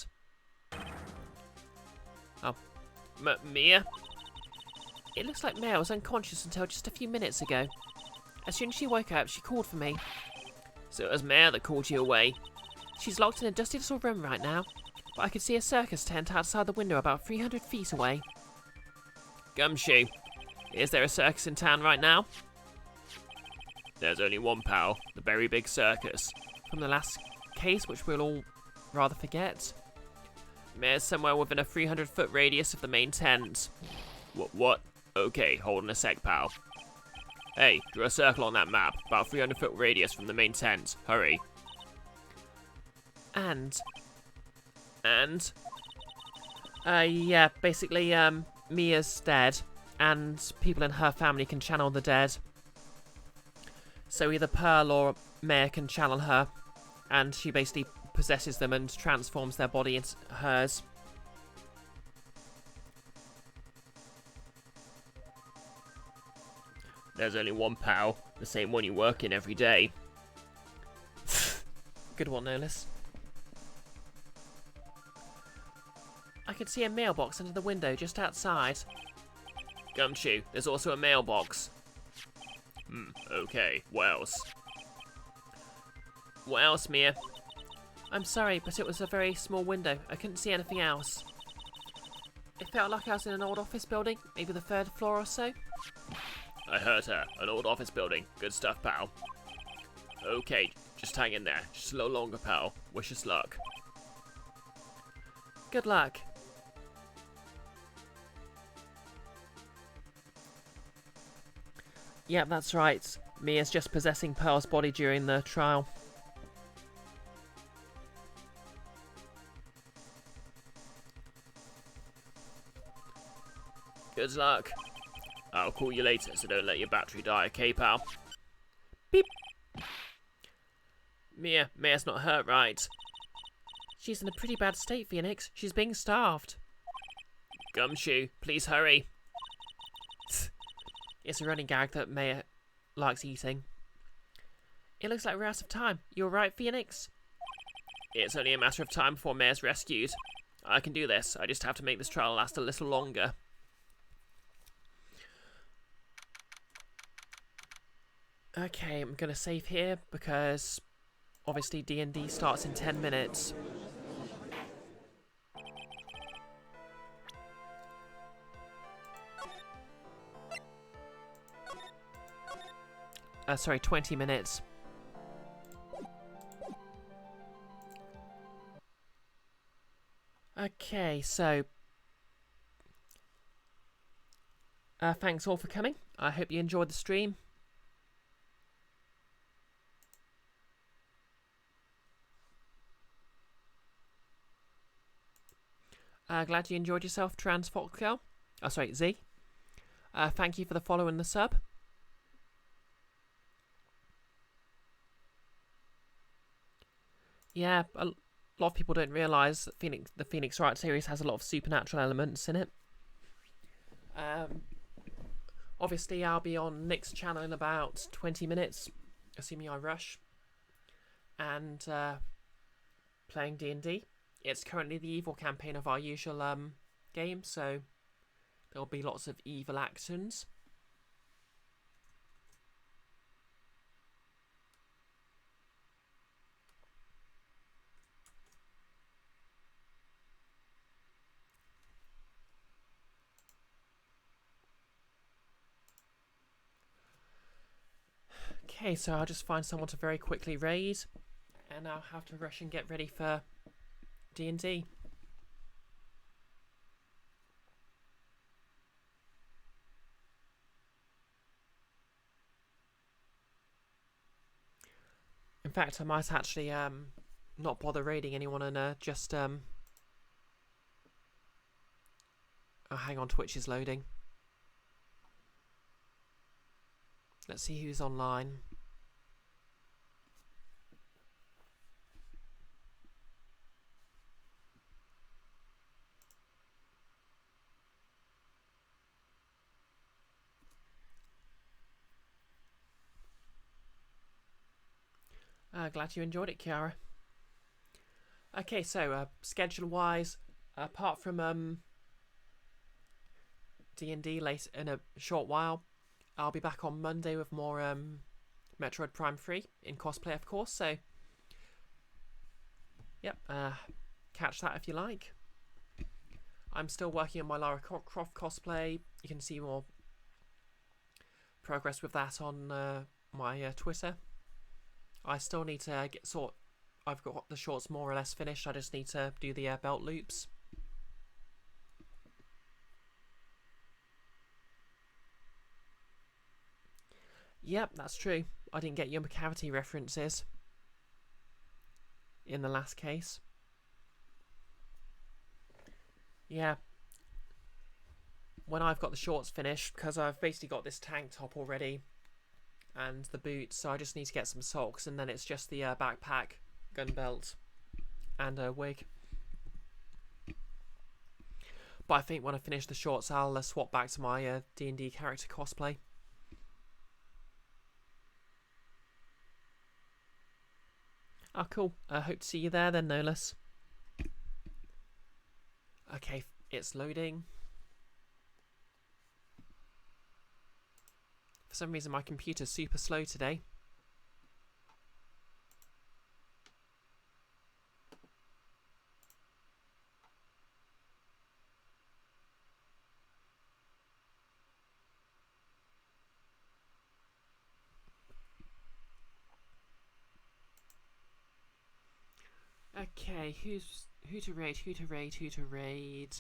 Oh. Mia? It looks like Mia was unconscious until just a few minutes ago. As soon as she woke up, she called for me. So it was Mia that called you away? She's locked in a dusty little room right now, but I could see a circus tent outside the window about 300 feet away. Gumshoe, is there a circus in town right now? There's only one, pal. The very big circus. From the last case, which we'll all rather forget. Mayor's somewhere within a 300-foot radius of the main tent. What? Okay, hold on a sec, pal. Hey, draw a circle on that map, about 300-foot radius from the main tent. Hurry. And? Yeah, basically, Mia's dead, and people in her family can channel the dead. So either Pearl or Maya can channel her, and she basically possesses them and transforms their body into hers. There's only one, pal. The same one you work in every day. Good one, no less. I could see a mailbox under the window just outside. Gumshoe, there's also a mailbox. Okay. What else? What else, Mia? I'm sorry, but it was a very small window. I couldn't see anything else. It felt like I was in an old office building, maybe the 3rd floor or so. I heard her. An old office building. Good stuff, pal. Okay, just hang in there. Just a little longer, pal. Wish us luck. Good luck. Yep, that's right. Mia's just possessing Pearl's body during the trial. Good luck. I'll call you later, so don't let your battery die, okay, pal? Beep. Mia's not hurt, right? She's in a pretty bad state, Phoenix. She's being starved. Gumshoe, please hurry. It's a running gag that Maya likes eating. It looks like we're out of time. You alright, Phoenix? It's only a matter of time before Mayor's rescued. I can do this. I just have to make this trial last a little longer. Okay, I'm gonna save here because obviously D&D starts in 10 minutes. Sorry, 20 minutes. Okay, so thanks all for coming. I hope you enjoyed the stream. Glad you enjoyed yourself, Trans Fox Girl. Oh, sorry, Z. Thank you for the follow and the sub. Yeah, a lot of people don't realise that the Phoenix Wright series has a lot of supernatural elements in it. Obviously, I'll be on Nick's channel in about 20 minutes, assuming I rush, and playing D&D. It's currently the evil campaign of our usual game, so there'll be lots of evil actions. Okay, so I'll just find someone to very quickly raid, and I'll have to rush and get ready for D&D. In fact, I might actually not bother raiding anyone and just oh, hang on, Twitch is loading. Let's see who's online. Glad you enjoyed it, Kiara. Okay, so schedule-wise, apart from D&D late in a short while, I'll be back on Monday with more Metroid Prime 3 in cosplay, of course. So, yep, catch that if you like. I'm still working on my Lara Croft cosplay. You can see more progress with that on my Twitter. I still need to I've got the shorts more or less finished. I just need to do the belt loops. Yep, that's true. I didn't get your cavity references in the last case. Yeah. When I've got the shorts finished, because I've basically got this tank top already and the boots, so I just need to get some socks, and then it's just the backpack, gun belt, and a wig. But I think when I finish the shorts, I'll swap back to my D&D character cosplay. Oh, cool. I hope to see you there then, no less. Okay, it's loading. For some reason, my computer's super slow today. Okay, who to raid?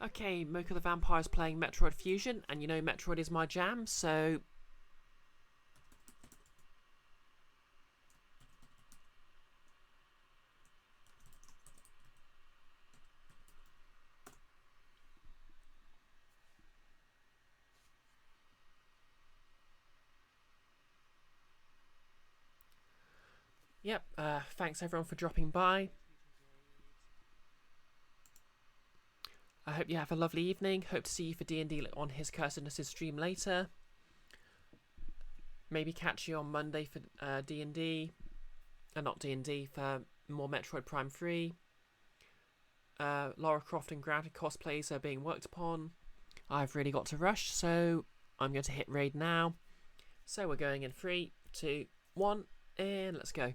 Okay, Mocha the Vampire's playing Metroid Fusion, and you know Metroid is my jam, so... Yep, thanks everyone for dropping by. I hope you have a lovely evening. Hope to see you for D&D on his Cursedness' stream later. Maybe catch you on Monday for D&D. Not D&D, for more Metroid Prime 3. Lara Croft and Grounded cosplays are being worked upon. I've really got to rush, so I'm going to hit raid now. So we're going in 3, 2, 1, and let's go.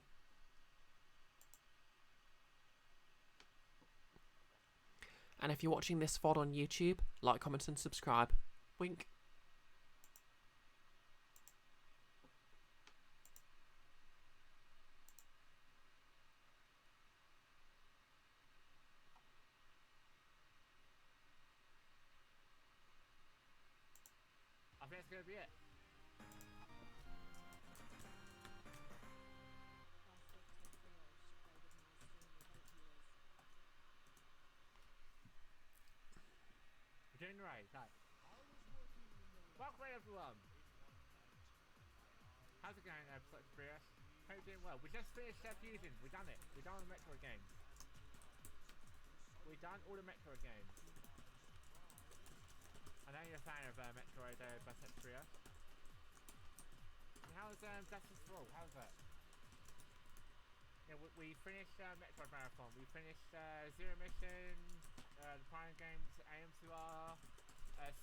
And if you're watching this VOD on YouTube, like, comment, and subscribe. Wink. I think that's going to be it. We're doing right. Welcome everyone. How's it going, BisectedBrioche? Hope you're doing well. We just finished Fusion. We've done it. We've done all the Metroid games. We've done all the Metroid games. I know you're a fan of Metroid, BisectedBrioche. How's Justice for All? How's that? Yeah, we finished Metroid Marathon. We finished Zero Mission, the Prime games, AM2R,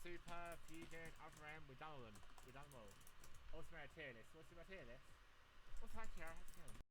Super, Fusion, Other M. We've done all of them. We've done them all. Also made a tier list. What's my tier list? What's that, Kara? How's it going?